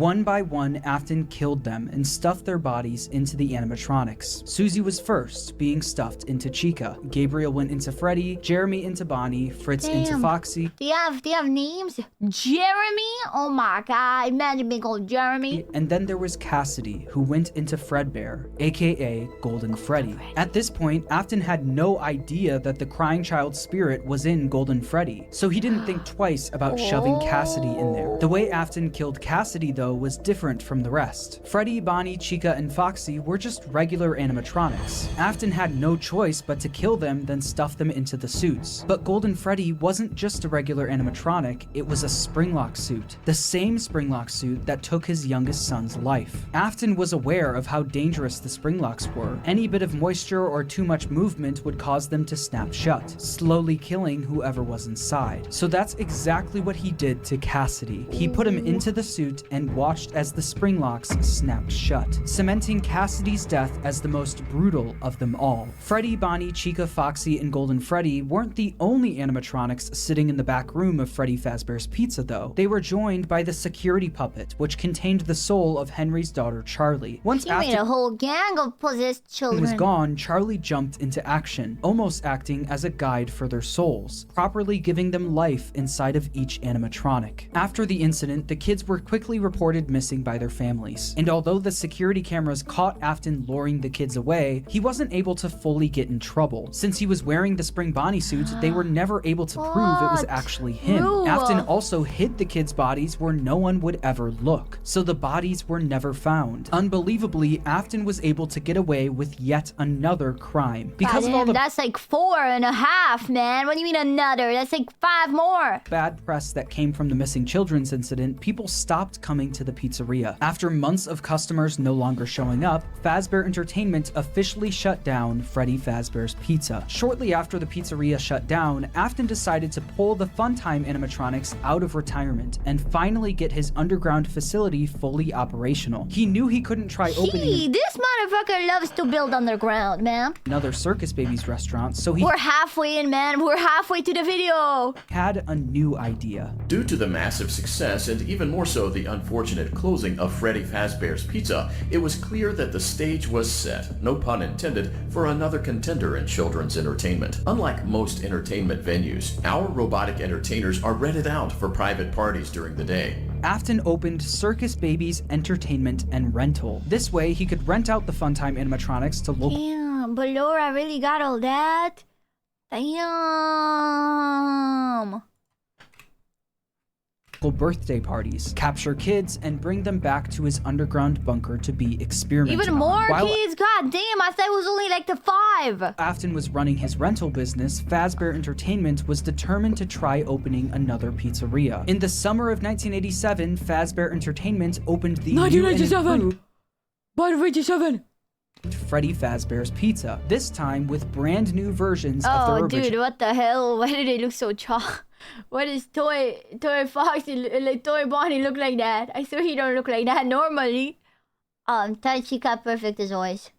One by one, Afton killed them and stuffed their bodies into the animatronics. Susie was first, being stuffed into Chica. Gabriel went into Freddy, Jeremy into Bonnie, Fritz into Foxy. Do you have names? Jeremy? Oh my god, imagine being called Jeremy. And then there was Cassidy, who went into Fredbear, aka Golden Freddy. At this point, Afton had no idea that the crying child spirit was in Golden Freddy, so he didn't think twice about shoving Cassidy in there. The way Afton killed Cassidy, though, was different from the rest. Freddy, Bonnie, Chica, and Foxy were just regular animatronics. Afton had no choice but to kill them, then stuff them into the suits. But Golden Freddy wasn't just a regular animatronic, it was a springlock suit. The same springlock suit that took his youngest son's life. Afton was aware of how dangerous the springlocks were. Any bit of moisture or too much movement would cause them to snap shut, slowly killing whoever was inside. So that's exactly what he did to Cassidy. He put him into the suit and watched as the springlocks snapped shut, cementing Cassidy's death as the most brutal of them all. Freddy, Bonnie, Chica, Foxy, and Golden Freddy weren't the only animatronics sitting in the back room of Freddy Fazbear's Pizza, though. They were joined by the security puppet, which contained the soul of Henry's daughter, Charlie. Once He made a whole gang of possessed children. was gone, Charlie jumped into action, almost acting as a guide for their souls, properly giving them life inside of each animatronic. After the incident, the kids were quickly reported missing by their families, and although the security cameras caught Afton luring the kids away, he wasn't able to fully get in trouble. Since he was wearing the Spring Bonnie suit, they were never able to prove it was actually him. Afton also hid the kids' bodies where no one would ever look, so the bodies were never found. Unbelievably, Afton was able to get away with yet another crime. Because of all the that's like 4.5, man. What do you mean another? That's like 5 more. bad press that came from the missing children's incident, people stopped coming to the pizzeria. After months of customers no longer showing up, Fazbear Entertainment officially shut down Freddy Fazbear's Pizza. Shortly after the pizzeria shut down, Afton decided to pull the Funtime animatronics out of retirement and finally get his underground facility fully operational. He knew he couldn't try opening This motherfucker loves to build underground, man. another Circus Babies restaurant, so he We're halfway in, man. We're halfway to the video. had a new idea. Due to the massive success and even more so the unfortunate closing of Freddy Fazbear's Pizza, it was clear that the stage was set, no pun intended, for another contender in children's entertainment. Unlike most entertainment venues, our robotic entertainers are rented out for private parties during the day. Afton opened Circus Babies Entertainment and Rental. This way, he could rent out the Funtime animatronics to local Damn, but Laura really got all that? Damn. birthday parties, capture kids, and bring them back to his underground bunker to be experimented Even on. more While kids? God damn, I thought it was only like the 5. Afton was running his rental business, Fazbear Entertainment was determined to try opening another pizzeria. In the summer of 1987, Fazbear Entertainment opened the 1987. 1987. Freddy Fazbear's Pizza, this time with brand new versions of the original. Oh, dude, what the hell? Why do they look so chalk? Why does Toy Foxy, like Toy Bonnie look like that? I swear he don't look like that normally. Chica perfect as always.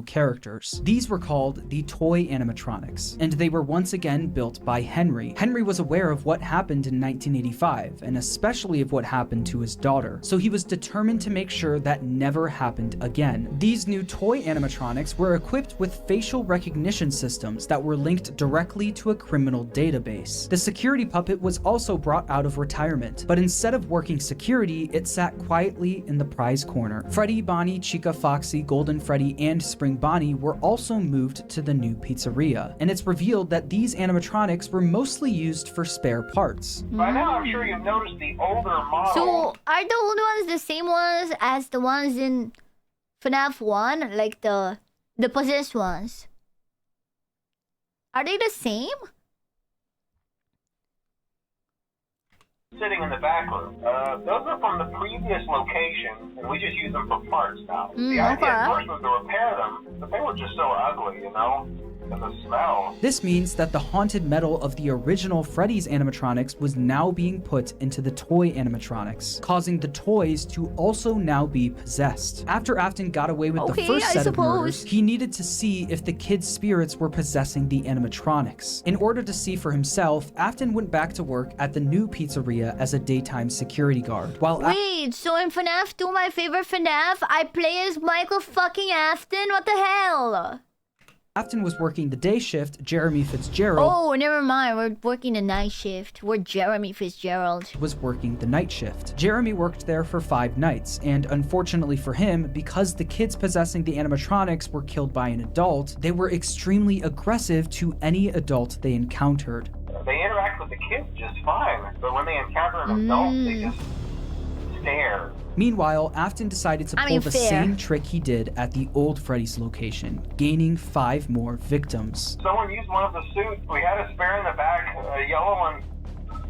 Characters. These were called the toy animatronics, and they were once again built by Henry. Henry was aware of what happened in 1985, and especially of what happened to his daughter, so he was determined to make sure that never happened again. These new toy animatronics were equipped with facial recognition systems that were linked directly to a criminal database. The security puppet was also brought out of retirement, but instead of working security, it sat quietly in the prize corner. Freddy, Bonnie, Chica, Foxy, Golden Freddy, and Spring Bonnie were also moved to the new pizzeria, and it's revealed that these animatronics were mostly used for spare parts. By now, I'm sure you've noticed the older model. So, are the old ones the same ones as the ones in FNAF 1? Like the possessed ones? Are they the same? Sitting in the back room. Those are from the previous location, and we just use them for parts now. The idea at first was to repair them, but they were just so ugly, you know? and the smell. This means that the haunted metal of the original Freddy's animatronics was now being put into the toy animatronics, causing the toys to also now be possessed. After Afton got away with the first set of murders, he needed to see if the kids' spirits were possessing the animatronics. In order to see for himself, Afton went back to work at the new pizzeria as a daytime security guard. Wait, so in FNAF 2, my favorite FNAF, I play as Michael fucking Afton? What the hell? Afton was working the day shift, Jeremy Fitzgerald... Oh, never mind. We're working the night shift. We're Jeremy Fitzgerald. ...was working the night shift. Jeremy worked there for 5 nights, and unfortunately for him, because the kids possessing the animatronics were killed by an adult, they were extremely aggressive to any adult they encountered. They interact with the kids just fine, but when they encounter an adult, they just stare. Meanwhile, Afton decided to pull the same trick he did at the old Freddy's location, gaining 5 more victims. Someone used one of the suits. We had a spare in the back, a yellow one.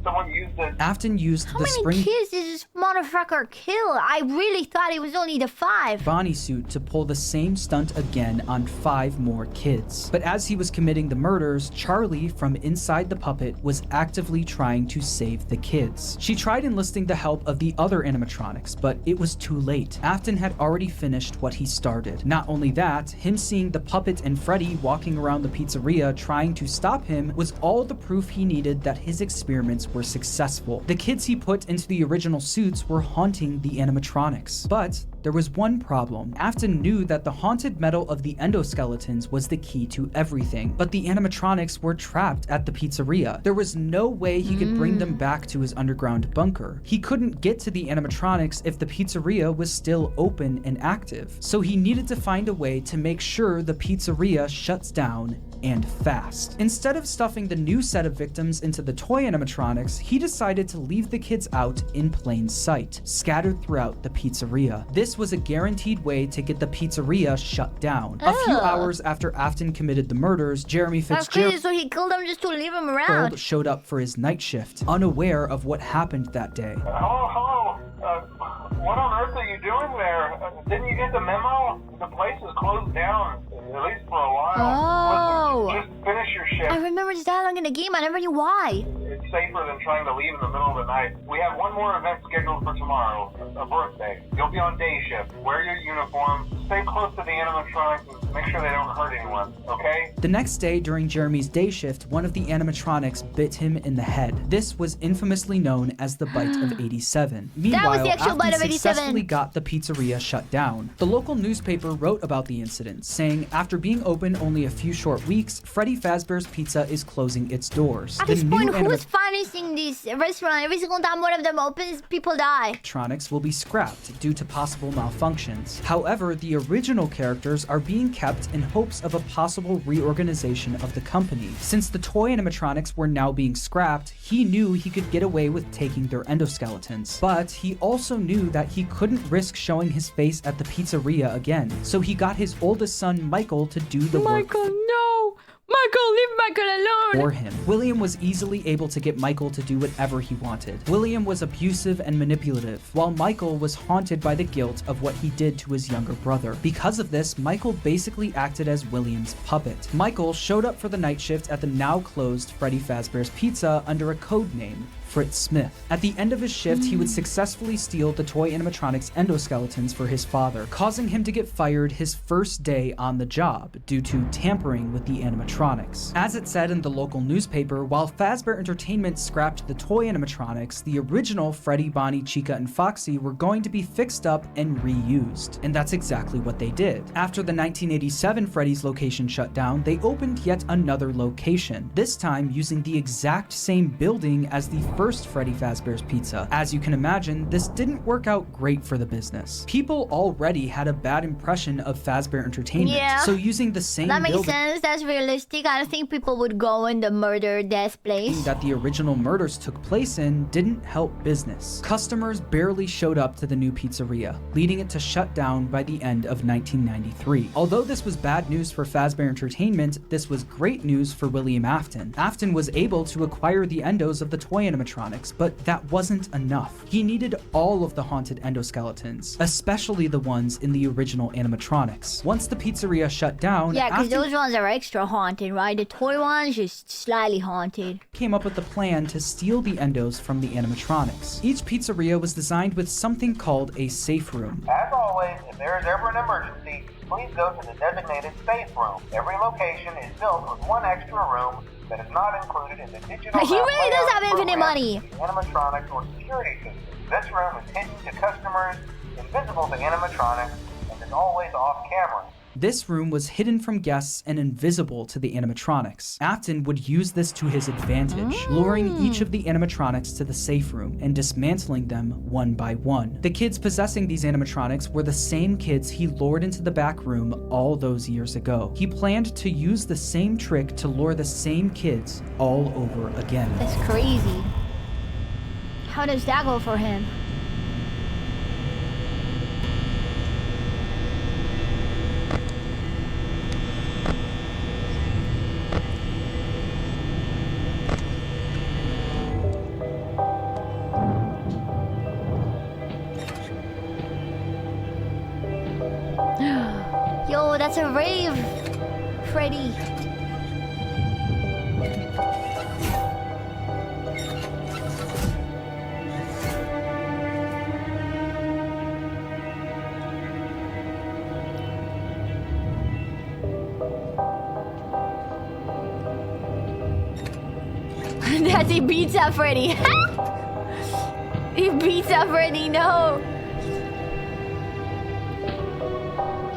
Someone used it. Afton used How many kids did this motherfucker kill? I really thought it was only the 5. Bonnie suit to pull the same stunt again on 5 more kids. But as he was committing the murders, Charlie from inside the puppet was actively trying to save the kids. She tried enlisting the help of the other animatronics, but it was too late. Afton had already finished what he started. Not only that, him seeing the puppet and Freddy walking around the pizzeria trying to stop him was all the proof he needed that his experiments were successful. The kids he put into the original suits were haunting the animatronics. But there was one problem. Afton knew that the haunted metal of the endoskeletons was the key to everything, but the animatronics were trapped at the pizzeria. There was no way he could bring them back to his underground bunker. He couldn't get to the animatronics if the pizzeria was still open and active. So he needed to find a way to make sure the pizzeria shuts down and fast. Instead of stuffing the new set of victims into the toy animatronics, he decided to leave the kids out in plain sight, scattered throughout the pizzeria. This was a guaranteed way to get the pizzeria shut down. A few hours after Afton committed the murders, Jeremy Fitzgerald so he killed them just to leave him around. Showed up for his night shift, unaware of what happened that day. Hello. What on earth are you doing there? Didn't you get the memo? The place is closed down, at least for a while. Listen, just finish your shift. I remember this dialogue in the game. I never knew why. It's safer than trying to leave in the middle of the night. We have one more event scheduled for tomorrow, a birthday. You'll be on day shift. Wear your uniform. Stay close to the animatronics and make sure they don't hurt anyone, okay? The next day, during Jeremy's day shift, one of the animatronics bit him in the head. This was infamously known as the bite of 87. Meanwhile, Afton successfully got the pizzeria shut down. The local newspaper wrote about the incident, saying, after being open only a few short weeks, Freddy Fazbear's Pizza is closing its doors. At this point, who's financing this restaurant? Every single time one of them opens, people die. Animatronics will be scrapped due to possible malfunctions. However, the original characters are being kept in hopes of a possible reorganization of the company. Since the toy animatronics were now being scrapped, he knew he could get away with taking their endoskeletons. But he also knew that he couldn't risk showing his face at the pizzeria again. So he got his oldest son, Michael, to do the work. No! Michael, leave Michael alone! For him. William was easily able to get Michael to do whatever he wanted. William was abusive and manipulative, while Michael was haunted by the guilt of what he did to his younger brother. Because of this, Michael basically acted as William's puppet. Michael showed up for the night shift at the now closed Freddy Fazbear's Pizza under a code name, Fritz Smith. At the end of his shift, he would successfully steal the toy animatronics endoskeletons for his father, causing him to get fired his first day on the job due to tampering with the animatronics. As it said in the local newspaper, while Fazbear Entertainment scrapped the toy animatronics, the original Freddy, Bonnie, Chica, and Foxy were going to be fixed up and reused. And that's exactly what they did. After the 1987 Freddy's location shut down, they opened yet another location, this time using the exact same building as the first Freddy Fazbear's Pizza. As you can imagine, this didn't work out great for the business. People already had a bad impression of Fazbear Entertainment, so using the same that makes sense. That's realistic. I don't think people would go in the murder death place that the original murders took place in didn't help business. Customers barely showed up to the new pizzeria, leading it to shut down by the end of 1993. Although this was bad news for Fazbear Entertainment, this was great news for William Afton. Afton was able to acquire the endos of the toy animatronics animatronics, but that wasn't enough. He needed all of the haunted endoskeletons, especially the ones in the original animatronics. Once the pizzeria shut down, yeah, because those ones are extra haunted, right? The toy ones just slightly haunted. Came up with a plan to steal the endos from the animatronics. Each pizzeria was designed with something called a safe room. As always, if there is ever an emergency, please go to the designated safe room. Every location is built with one extra room that is not included in the digital. He really does have infinite money. Animatronics or security system. This room is hidden to customers, invisible to animatronics, and is always off camera. This room was hidden from guests and invisible to the animatronics. Afton would use this to his advantage, luring each of the animatronics to the safe room and dismantling them one by one. The kids possessing these animatronics were the same kids he lured into the back room all those years ago. He planned to use the same trick to lure the same kids all over again. That's crazy. How does that go for him? Yo, that's a rave, Freddy. That he beats up Freddy. He beats up Freddy, no.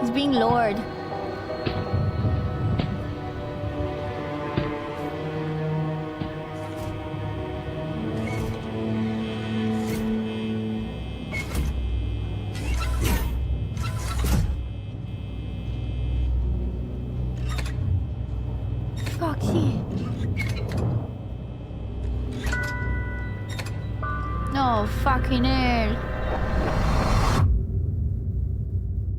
He's being lured. Foxy. No fucking hell.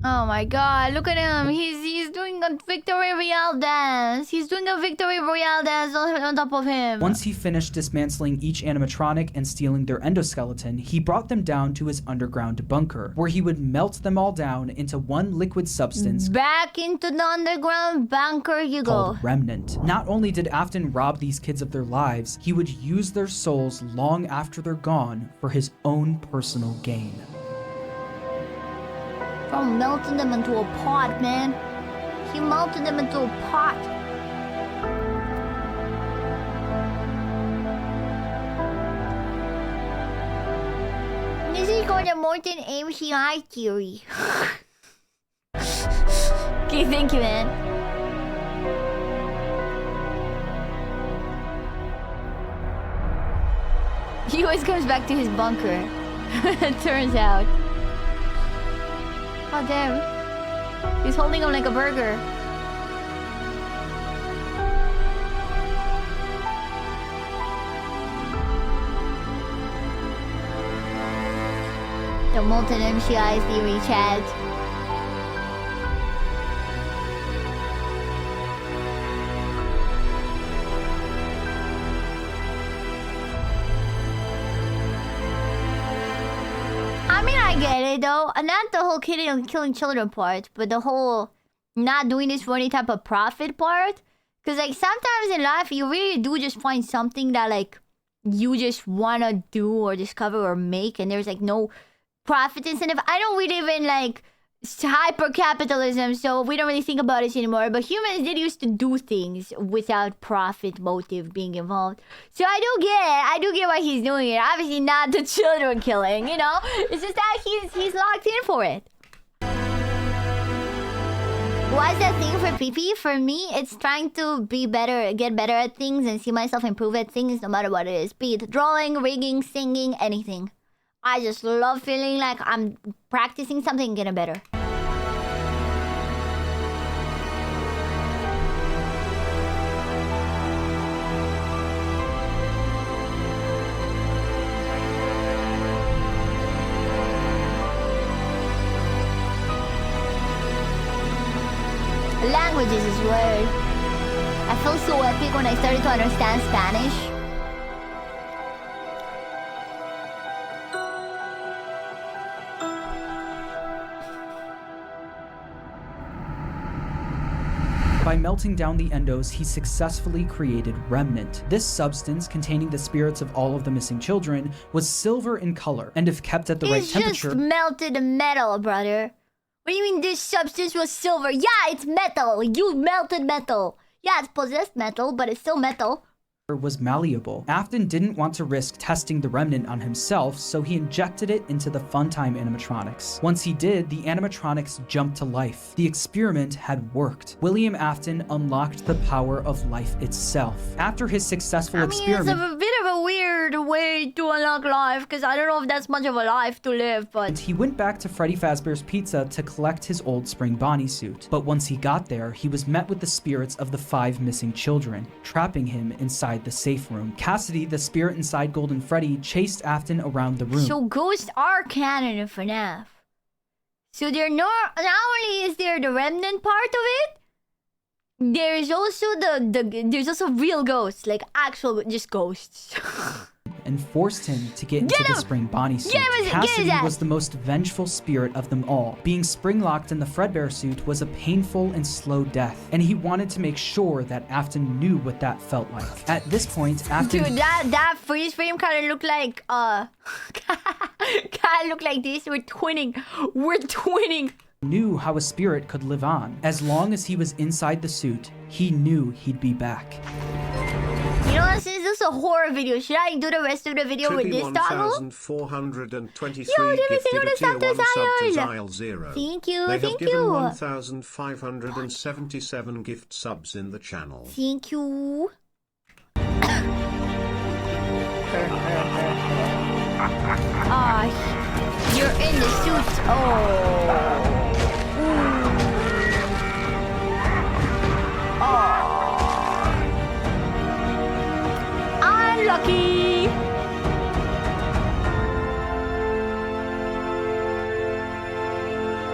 Oh my god, look at him. He's doing a victory royale dance. He's doing a victory royale dance on top of him. Once he finished dismantling each animatronic and stealing their endoskeleton, he brought them down to his underground bunker, where he would melt them all down into one liquid substance. Back into the underground bunker you go. Called Remnant. Not only did Afton rob these kids of their lives, he would use their souls long after they're gone for his own personal gain. From melting them into a pot, man. He melted them into a pot. This is called the Morton MCI theory. Okay, thank you, man. He always comes back to his bunker. Turns out. Oh damn. He's holding him like a burger. The molten MCI theory, Chad. I mean, I get it though. Not the whole killing children part, but the whole not doing this for any type of profit part. Because like sometimes in life, you really do just find something that like you just want to do or discover or make, and there's like no profit incentive. I know we live in like hyper capitalism, so we don't really think about it anymore, but humans did used to do things without profit motive being involved. So I do get why he's doing it. Obviously not the children killing, you know. It's just that he's locked in for it. What's the thing for PP? For me, it's trying to be better, get better at things and see myself improve at things no matter what it is. Be it drawing, rigging, singing, anything. I just love feeling like I'm practicing something and getting better. Languages is weird. I felt so epic when I started to understand Spanish. By melting down the endos, he successfully created Remnant. This substance, containing the spirits of all of the missing children, was silver in color, and if kept at the right temperature... It's just melted metal, brother. What do you mean this substance was silver? Yeah, it's metal. You melted metal. Yeah, it's possessed metal, but it's still metal. Was malleable. Afton didn't want to risk testing the remnant on himself, so he injected it into the Funtime animatronics. Once he did, the animatronics jumped to life. The experiment had worked. William Afton unlocked the power of life itself. After his successful experiment... It's a bit of a weird way to unlock life, because I don't know if that's much of a life to live, but... He went back to Freddy Fazbear's Pizza to collect his old Spring Bonnie suit. But once he got there, he was met with the spirits of the 5 missing children, trapping him inside the safe room. Cassidy, the spirit inside Golden Freddy, chased Afton around the room. So ghosts are canon in FNAF. So there not only is there the remnant part of it, there is also there's also real ghosts, like actual just ghosts. And forced him to get into the Spring Bonnie suit. Cassidy was the most vengeful spirit of them all. Being spring-locked in the Fredbear suit was a painful and slow death, and he wanted to make sure that Afton knew what that felt like. At this point, Afton... Dude, that freeze frame kind of looked like, kind of looked like this. We're twinning. Knew how a spirit could live on. As long as he was inside the suit, he knew he'd be back. You know what, since this is a horror video, should I do the rest of the video with this toggle? 1423 Yo, gifted a tier 1 sub to Zile 0. Thank you, They thank have given you. 1577 gift subs in the channel. Thank you. You're in the suit. Unlucky.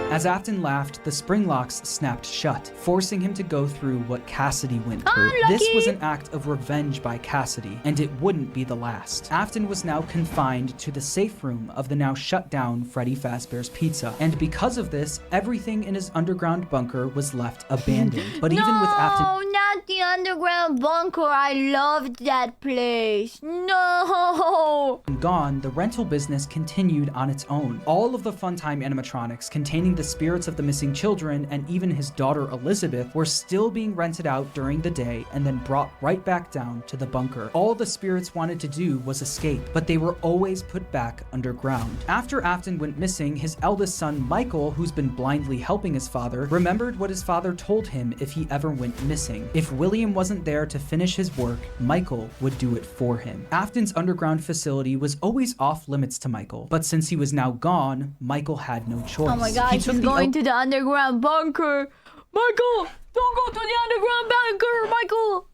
As Afton laughed, the spring locks snapped shut, forcing him to go through what Cassidy went through. This was an act of revenge by Cassidy, and it wouldn't be the last. Afton was now confined to the safe room of the now shut down Freddy Fazbear's Pizza, and because of this, everything in his underground bunker was left abandoned. But even with Afton... No, not the underground bunker. I loved that place. No! Gone, the rental business continued on its own. All of the Funtime animatronics containing the spirits of the missing children and even his daughter Elizabeth were still being rented out during the day and then brought right back down to the bunker. All the spirits wanted to do was escape, but they were always put back underground. After Afton went missing, his eldest son Michael, who's been blindly helping his father, remembered what his father told him if he ever went missing. If William wasn't there to finish his work, Michael would do it for him. Afton's underground facility was always off limits to Michael, but since he was now gone, Michael had no choice. Oh my god, he's going to the underground bunker. Michael, don't go to the underground bunker, Michael.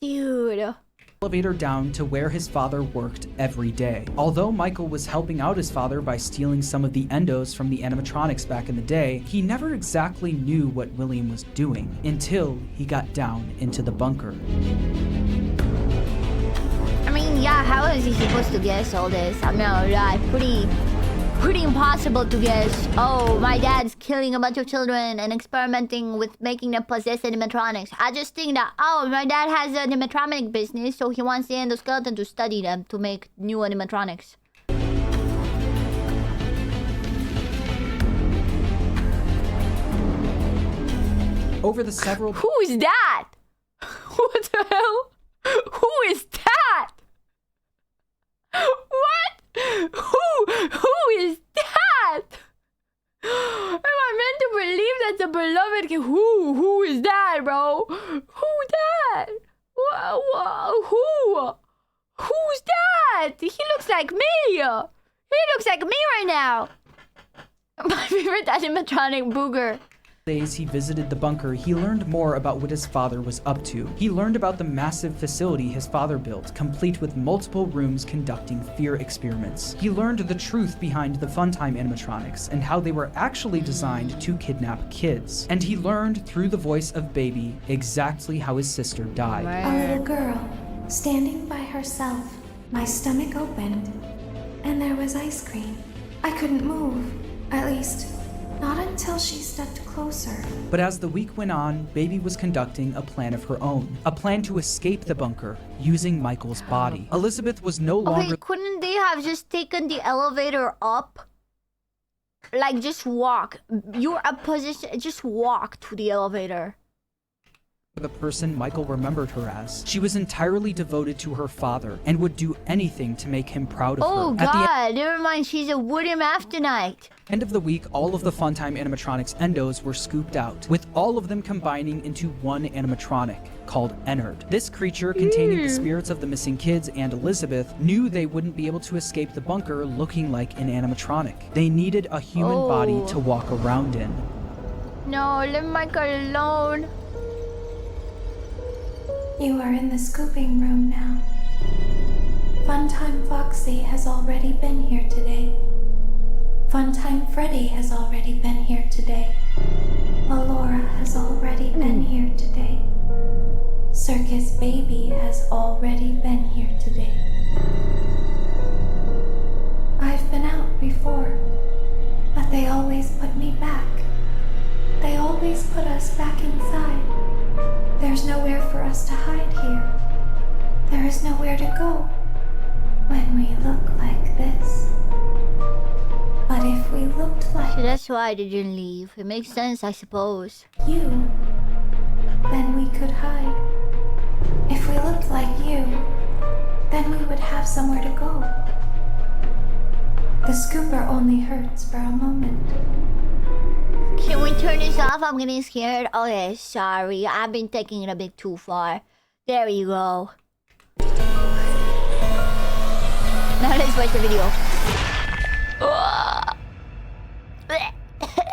Dude. Elevator down to where his father worked every day. Although Michael was helping out his father by stealing some of the endos from the animatronics back in the day, he never exactly knew what William was doing until he got down into the bunker. I mean, yeah, how is he supposed to guess all this? I mean, pretty impossible to guess. Oh, my dad's killing a bunch of children and experimenting with making them possess animatronics. I just think that, oh, my dad has an animatronic business, so he wants the endoskeleton to study them to make new animatronics. Over the several... Who is that? What the hell? Who is that? What? Who is that? Am I meant to believe that's a beloved kid? Who is that, bro? Who that? Who? Who's that? He looks like me. He looks like me right now. My favorite animatronic booger. Days he visited the bunker, he learned more about what his father was up to. He learned about the massive facility his father built, complete with multiple rooms conducting fear experiments. He learned the truth behind the Funtime animatronics and how they were actually designed to kidnap kids. And he learned through the voice of Baby exactly how his sister died. A little girl, standing by herself. My stomach opened, and there was ice cream. I couldn't move. At least, Not until she stepped closer. But as the week went on, Baby was conducting a plan of her own. A plan to escape the bunker using Michael's body. Elizabeth was no longer... Okay, couldn't they have just taken the elevator up? Like, just walk. You're a position... Just walk to the elevator. the person Michael remembered her as. She was entirely devoted to her father and would do anything to make him proud of her. Oh god, never mind, she's a William Afternight. End of the week, all of the Funtime animatronics endos were scooped out, with all of them combining into one animatronic called Ennard. This creature, containing the spirits of the missing kids and Elizabeth, knew they wouldn't be able to escape the bunker looking like an animatronic. They needed a human body to walk around in. No, leave Michael alone. You are in the scooping room now. Funtime Foxy has already been here today. Funtime Freddy has already been here today. Laura has already been here today. Circus Baby has already been here today. I've been out before, but they always put me back. They always put us back inside. There's nowhere for us to hide here. There is nowhere to go when we look like this. But if we looked like... So that's why they didn't leave. It makes sense, I suppose. You, then we could hide. If we looked like you, then we would have somewhere to go. The scooper only hurts for a moment. Can we turn this off? I'm getting scared. Okay, sorry. I've been taking it a bit too far. There you go. Now let's watch the video.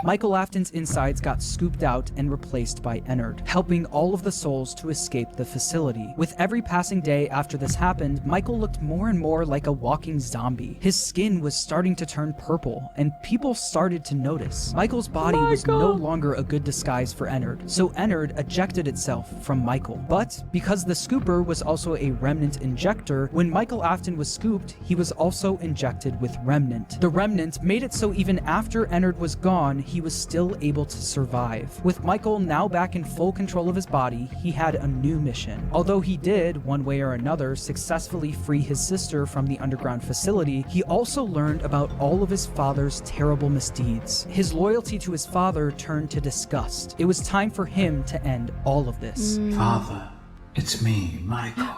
Michael Afton's insides got scooped out and replaced by Ennard, helping all of the souls to escape the facility. With every passing day after this happened, Michael looked more and more like a walking zombie. His skin was starting to turn purple, and people started to notice. Michael's body was no longer a good disguise for Ennard, so Ennard ejected itself from Michael. But because the scooper was also a remnant injector, when Michael Afton was scooped, he was also injected with Remnant. The Remnant made it so even after Ennard was gone, he was still able to survive. With Michael now back in full control of his body, he had a new mission. Although he did, one way or another, successfully free his sister from the underground facility, he also learned about all of his father's terrible misdeeds. His loyalty to his father turned to disgust. It was time for him to end all of this. Father, it's me, Michael.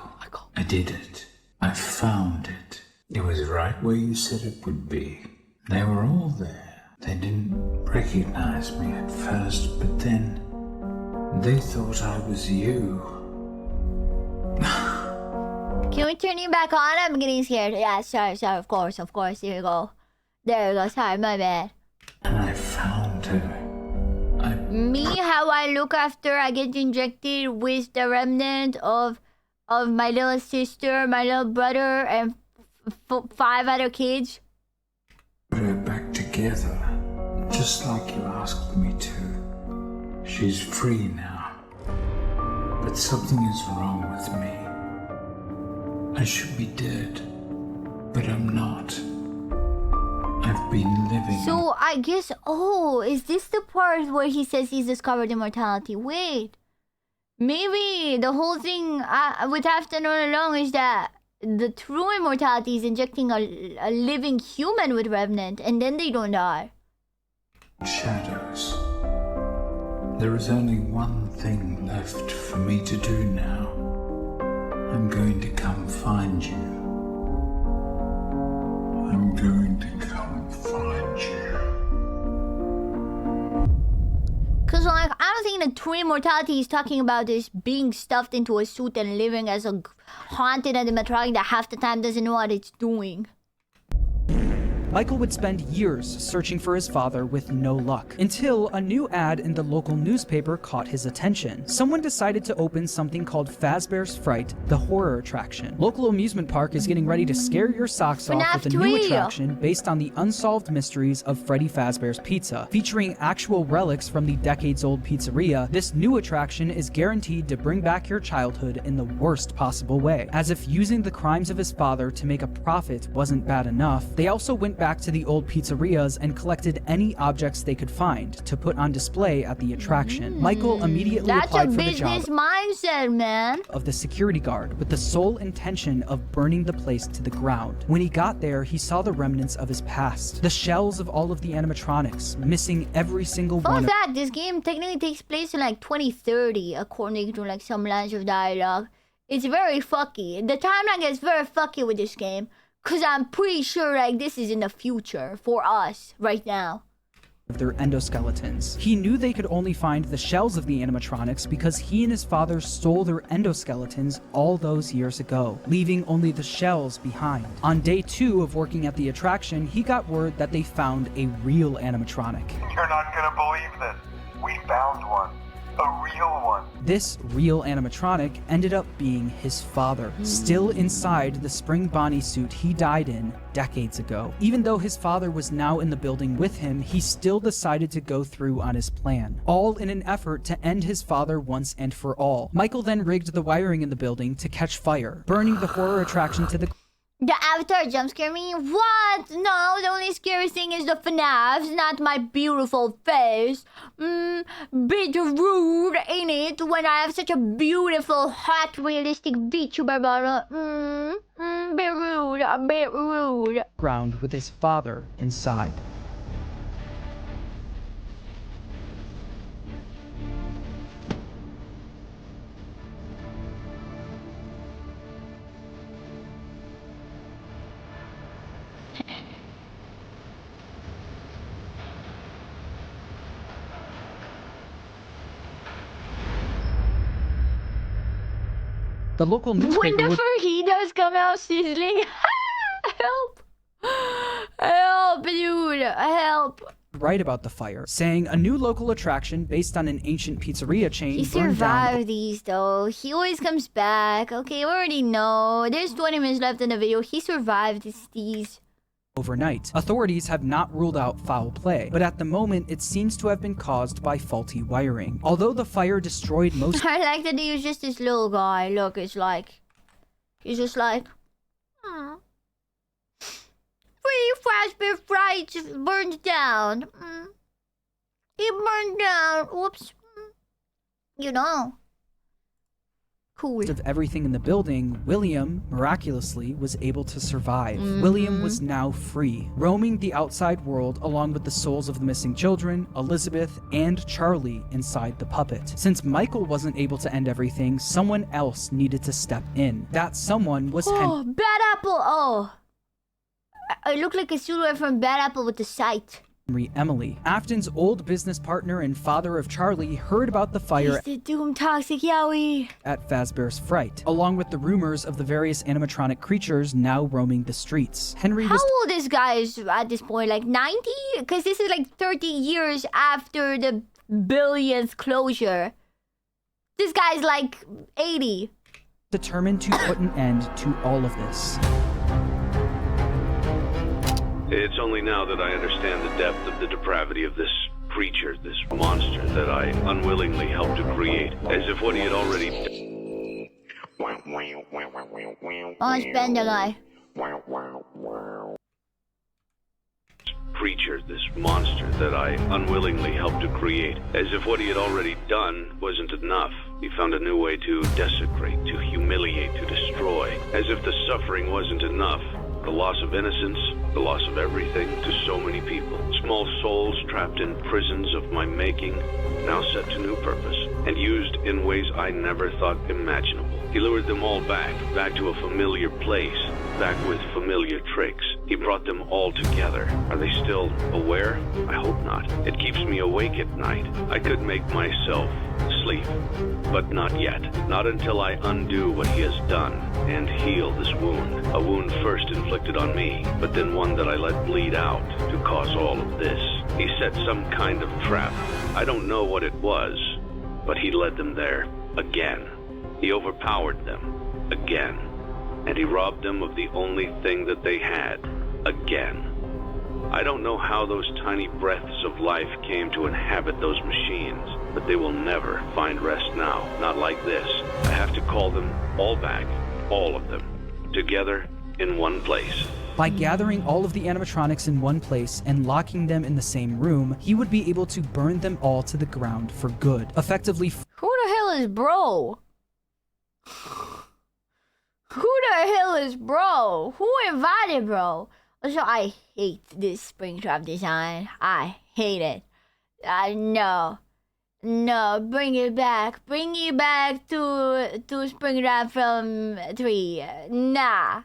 I did it. I found it. It was right where you said it would be. They were all there. They didn't recognize me at first, but then they thought I was you. Can we turn you back on? I'm getting scared. Yeah, sorry, of course. Here you go. There you go. Sorry, my bad. And I found her. Me, how I look after I get injected with the remnant of my little sister, my little brother, and 5 other kids. Put her back together, just like you asked me to. She's free now. But something is wrong with me. I should be dead, but I'm not. I've been living... So, I guess... Oh, is this the part where he says he's discovered immortality? Wait. Maybe the whole thing with Afton all along is that the true immortality is injecting a living human with Revenant, and then they don't die. Shadows. There is only one thing left for me to do now. I'm going to come find you. I'm going to come find you. Cause like, I don't think the true immortality he's talking about is being stuffed into a suit and living as a haunted animatronic that half the time doesn't know what it's doing. Michael would spend years searching for his father with no luck, until a new ad in the local newspaper caught his attention. Someone decided to open something called Fazbear's Fright, the horror attraction. Local amusement park is getting ready to scare your socks off with a new attraction based on the unsolved mysteries of Freddy Fazbear's Pizza. Featuring actual relics from the decades-old pizzeria, this new attraction is guaranteed to bring back your childhood in the worst possible way. As if using the crimes of his father to make a profit wasn't bad enough, they also went back to the old pizzerias and collected any objects they could find to put on display at the attraction. Michael immediately applied for the job That's a business mindset, man. Of the security guard with the sole intention of burning the place to the ground. When he got there, he saw the remnants of his past. The shells of all of the animatronics, missing every single one. Fun fact, this game technically takes place in like 2030, according to like some lines of dialogue. It's very fucky. The timeline gets very fucky with this game, because I'm pretty sure like this is in the future for us right now. Of their endoskeletons. He knew they could only find the shells of the animatronics because he and his father stole their endoskeletons all those years ago, leaving only the shells behind. On day 2 of working at the attraction, he got word that they found a real animatronic. You're not gonna believe this. We found one. A real one. This real animatronic ended up being his father, still inside the Spring Bonnie suit he died in decades ago. Even though his father was now in the building with him, he still decided to go through on his plan, all in an effort to end his father once and for all. Michael then rigged the wiring in the building to catch fire, burning the horror attraction to the The avatar jump scare me? What? No, the only scary thing is the FNAFs, not my beautiful face. Bit rude, ain't it? When I have such a beautiful, hot, realistic VTuber model. Bit rude, a bit rude. Ground with his father inside. The local newspaper When the fajitas come out sizzling. Help! Help, dude! Help! Right about the fire, saying a new local attraction based on an ancient pizzeria chain He burned down. survived these though. He always comes back. Okay, we already know. There's 20 minutes left in the video. He survived these. Overnight. Authorities have not ruled out foul play, but at the moment it seems to have been caused by faulty wiring. Although the fire destroyed most I like that he was just this little guy. Look, it's like... He's just like... Free Fazbear Fright burned down. He burned down. Whoops. You know. Cool. of everything in the building, William, miraculously, was able to survive. William was now free, roaming the outside world along with the souls of the missing children, Elizabeth, and Charlie inside the puppet. Since Michael wasn't able to end everything, someone else needed to step in. That someone was Bad Apple! Oh. I look like a silhouette from Bad Apple with the sight. Henry Emily. Afton's old business partner and father of Charlie heard about the fire He's the Doom Toxic Yowie at Fazbear's Fright, along with the rumors of the various animatronic creatures now roaming the streets. Henry How was old this guy is at this point? Like 90? Because this is like 30 years after the billionth closure. This guy's like 80. determined to put an end to all of this. It's only now that I understand the depth of the depravity of this creature, this monster that I unwillingly helped to create, as if what he had already Oh, it's Ben the guy. creature, this monster that I unwillingly helped to create, as if what he had already done wasn't enough. He found a new way to desecrate, to humiliate, to destroy, as if the suffering wasn't enough. The loss of innocence, the loss of everything to so many people. Small souls trapped in prisons of my making, now set to new purpose, and used in ways I never thought imaginable. He lured them all back to a familiar place, back with familiar tricks. He brought them all together. Are they still aware? I hope not. It keeps me awake at night. I could make myself sleep, but not yet. Not until I undo what he has done and heal this wound. A wound first inflicted on me, but then one that I let bleed out to cause all of this. He set some kind of trap. I don't know what it was, but he led them there again. He overpowered them again, and he robbed them of the only thing that they had again. I don't know how those tiny breaths of life came to inhabit those machines, but they will never find rest now, not like this. I have to call them all back, all of them, together in one place. By gathering all of the animatronics in one place and locking them in the same room, he would be able to burn them all to the ground for good, effectively. Who the hell is bro? Who the hell is bro? Who invited bro? Also, I hate this Springtrap design. I hate it. No, bring it back. Bring it back to Springtrap from 3. Nah.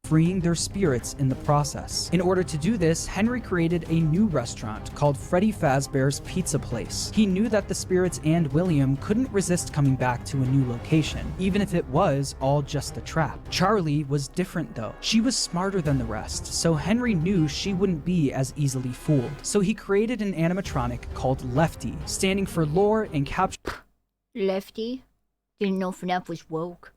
Freeing their spirits in the process. In order to do this, Henry created a new restaurant called Freddy Fazbear's Pizza Place. He knew that the spirits and William couldn't resist coming back to a new location, even if it was all just a trap. Charlie was different though. She was smarter than the rest, so Henry knew she wouldn't be as easily fooled. So he created an animatronic called Lefty, standing for lore and capture. Lefty? Didn't know FNAF was woke.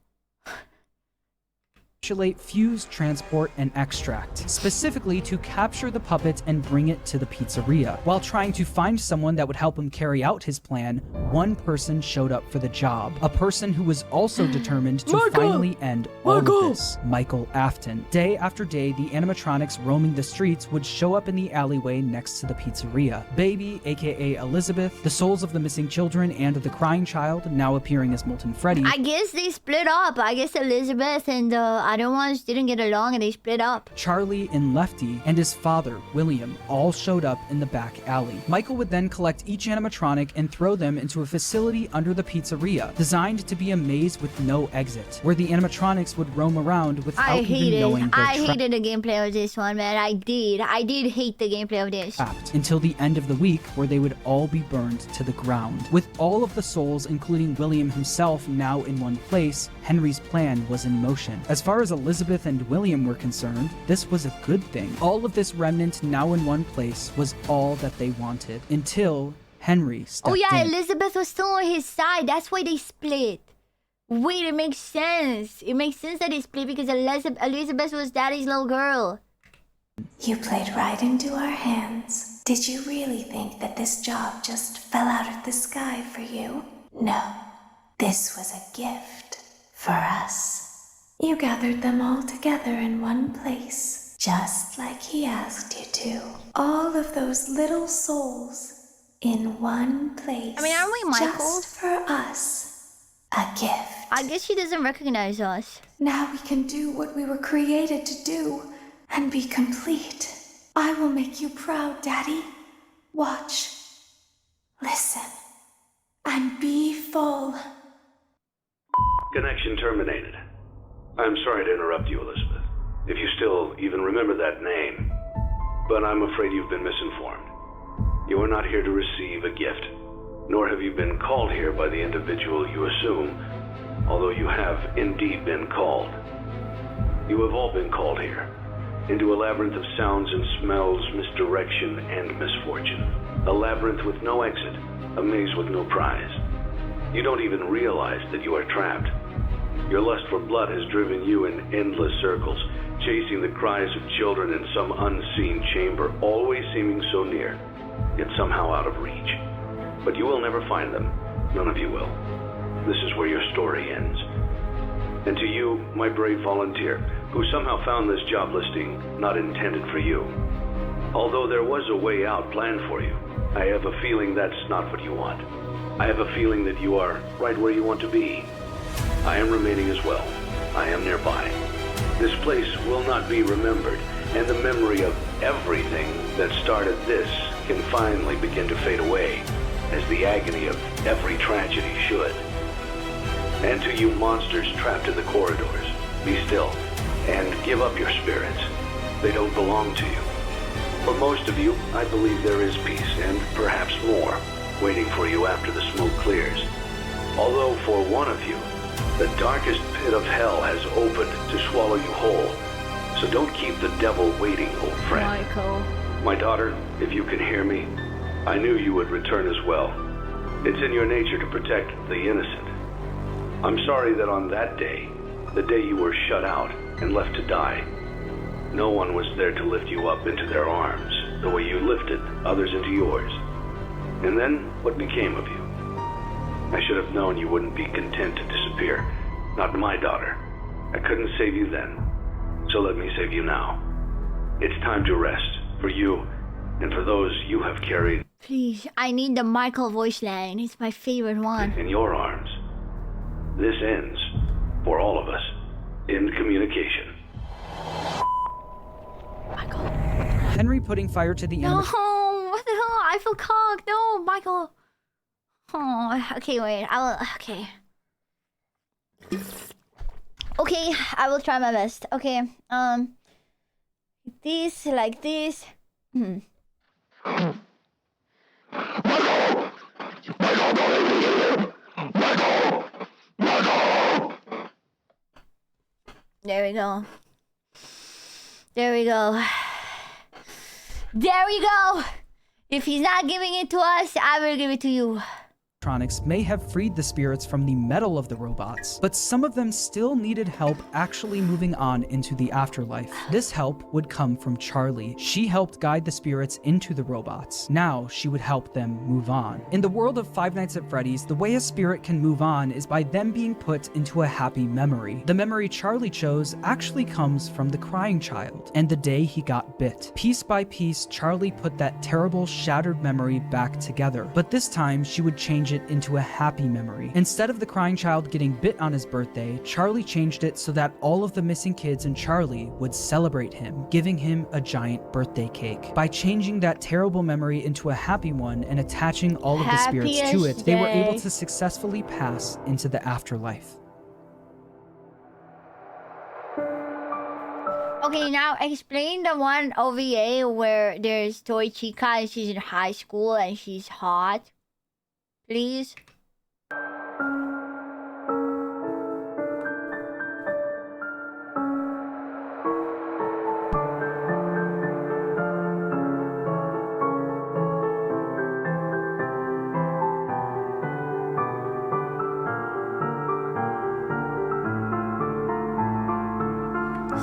Fuse, transport, and extract, specifically to capture the puppet and bring it to the pizzeria. While trying to find someone that would help him carry out his plan, one person showed up for the job. A person who was also determined to finally end all of this. Michael Afton. Day after day, the animatronics roaming the streets would show up in the alleyway next to the pizzeria. Baby, aka Elizabeth, the souls of the missing children, and the crying child, now appearing as Molten Freddy. I guess they split up. I guess Elizabeth and other ones didn't get along and they split up. Charlie and Lefty and his father, William, all showed up in the back alley. Michael would then collect each animatronic and throw them into a facility under the pizzeria, designed to be a maze with no exit, where the animatronics would roam around without even knowing their I hated the gameplay of this one, man. I did hate the gameplay of this. Until the end of the week, where they would all be burned to the ground. With all of the souls, including William himself, now in one place, Henry's plan was in motion. As far as Elizabeth and William were concerned, this was a good thing. All of this remnant now in one place was all that they wanted, until Henry stepped in. Oh yeah, Elizabeth was still on his side. That's why they split. Wait, it makes sense. It makes sense that they split because Elizabeth was Daddy's little girl. You played right into our hands. Did you really think that this job just fell out of the sky for you? No, this was a gift for us. You gathered them all together in one place, just like he asked you to. All of those little souls in one place. I mean, aren't we Michael? Just for us. A gift. I guess she doesn't recognize us. Now we can do what we were created to do and be complete. I will make you proud, Daddy. Watch. Listen. And be full. Connection terminated. I'm sorry to interrupt you, Elizabeth, if you still even remember that name, but I'm afraid you've been misinformed. You are not here to receive a gift, nor have you been called here by the individual you assume, although you have indeed been called. You have all been called here, into a labyrinth of sounds and smells, misdirection, and misfortune. A labyrinth with no exit, a maze with no prize. You don't even realize that you are trapped. Your lust for blood has driven you in endless circles, chasing the cries of children in some unseen chamber, always seeming so near, yet somehow out of reach. But you will never find them. None of you will. This is where your story ends. And to you, my brave volunteer, who somehow found this job listing not intended for you. Although there was a way out planned for you, I have a feeling that's not what you want. I have a feeling that you are right where you want to be. I am remaining as well. I am nearby. This place will not be remembered, and the memory of everything that started this can finally begin to fade away, as the agony of every tragedy should. And to you monsters trapped in the corridors, be still, and give up your spirits. They don't belong to you. For most of you, I believe there is peace, and perhaps more, waiting for you after the smoke clears. Although for one of you, the darkest pit of hell has opened to swallow you whole. So don't keep the devil waiting, old friend. Michael. My daughter, if you can hear me, I knew you would return as well. It's in your nature to protect the innocent. I'm sorry that on that day, the day you were shut out and left to die, no one was there to lift you up into their arms, the way you lifted others into yours. And then, what became of you? I should have known you wouldn't be content to disappear. Not my daughter. I couldn't save you then, so let me save you now. It's time to rest, for you, and for those you have carried. Please, I need the Michael voice line. It's my favorite one. In your arms. This ends, for all of us, in communication. Michael. Henry putting fire to the animatronics. No, what the hell? I feel cocked. No, Michael. Oh, okay, wait. Okay. Okay, I will try my best. Okay, this, like this. There we go. There we go. There we go! If he's not giving it to us, I will give it to you. May have freed the spirits from the metal of the robots, but some of them still needed help actually moving on into the afterlife. This help would come from Charlie. She helped guide the spirits into the robots. Now she would help them move on. In the world of Five Nights at Freddy's, the way a spirit can move on is by them being put into a happy memory. The memory Charlie chose actually comes from the crying child and the day he got bit. Piece by piece, Charlie put that terrible, shattered memory back together, but this time she would change it into a happy memory. Instead of the crying child getting bit on his birthday, Charlie changed it so that all of the missing kids and Charlie would celebrate him, giving him a giant birthday cake. By changing that terrible memory into a happy one and attaching all of the spirits to it, they were able to successfully pass into the afterlife. Okay, now explain the one OVA where there's Toy Chica and she's in high school and she's hot. Please.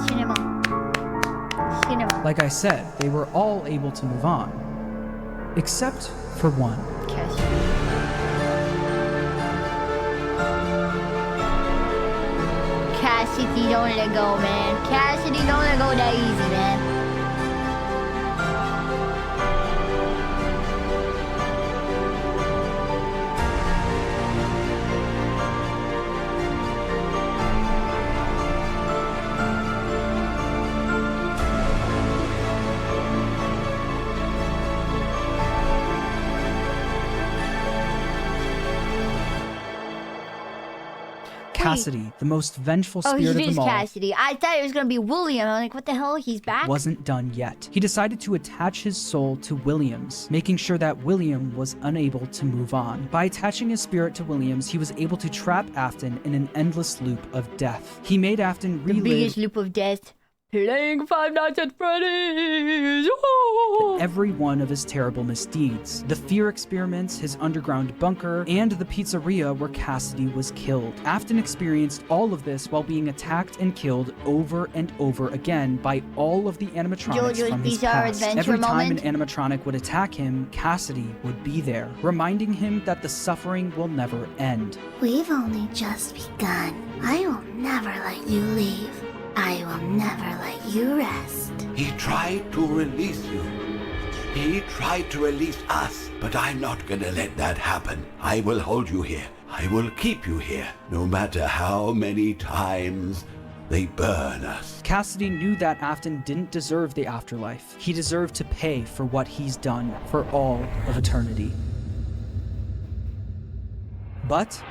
Cinema. Like I said, they were all able to move on. Except for one. Cassidy, don't let go, man. Cassidy, don't let go that easy, man. Cassidy, the most vengeful spirit of them all, Cassidy. I thought it was gonna be William. I'm like, what the hell? He's back? wasn't done yet. He decided to attach his soul to Williams, making sure that William was unable to move on. By attaching his spirit to Williams, he was able to trap Afton in an endless loop of death. He made Afton relive the biggest loop of death. Playing Five Nights at Freddy's! every one of his terrible misdeeds. The fear experiments, his underground bunker, and the pizzeria where Cassidy was killed. Afton experienced all of this while being attacked and killed over and over again by all of the animatronics from his past. Every time an animatronic would attack him, Cassidy would be there, reminding him that the suffering will never end. We've only just begun. I will never let you leave. I will never let you rest. He tried to release you. He tried to release us, but I'm not gonna let that happen. I will hold you here. I will keep you here, no matter how many times they burn us. Cassidy knew that Afton didn't deserve the afterlife. He deserved to pay for what he's done for all of eternity. But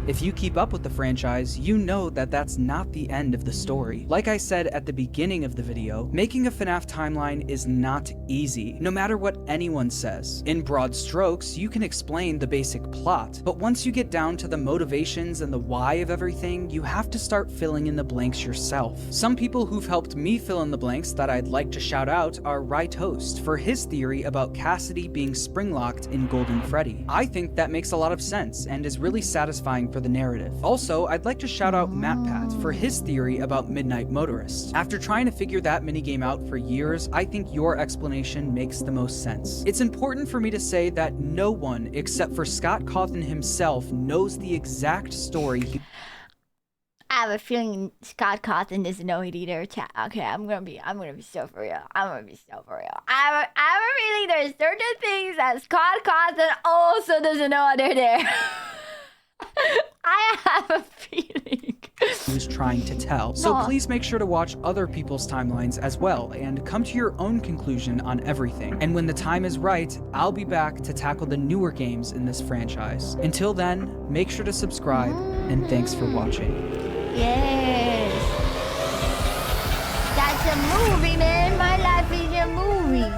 if you keep up with the franchise, you know that that's not the end of the story. Like I said at the beginning of the video, making a FNAF timeline is not easy, no matter what anyone says. In broad strokes, you can explain the basic plot, but once you get down to the motivations and the why of everything, you have to start filling in the blanks yourself. Some people who've helped me fill in the blanks that I'd like to shout out are Right Host for his theory about Cassidy being spring-locked in Golden Freddy. I think that makes a lot of sense and is really satisfying for the narrative. Also, I'd like to shout out MatPat for his theory about Midnight Motorist. After trying to figure that minigame out for years, I think your explanation makes the most sense. It's important for me to say that no one except for Scott Cawthon himself knows the exact story have a feeling Scott Cawthon doesn't know it either. Okay, I'm gonna be so for real. I have a feeling there's certain things that Scott Cawthon also doesn't know they're there. I have a feeling. Who's trying to tell. So please make sure to watch other people's timelines as well and come to your own conclusion on everything. And when the time is right, I'll be back to tackle the newer games in this franchise. Until then, make sure to subscribe and thanks for watching. Yes. That's a movie, man. My life is a movie.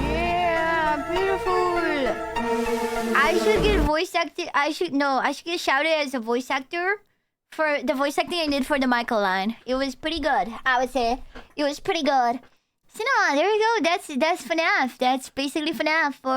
Yeah, beautiful. I should get voice acting. I should get shouted as a voice actor for the voice acting I did for the Michael line. It was pretty good, I would say. It was pretty good. So no, there we go. That's FNAF. That's basically FNAF for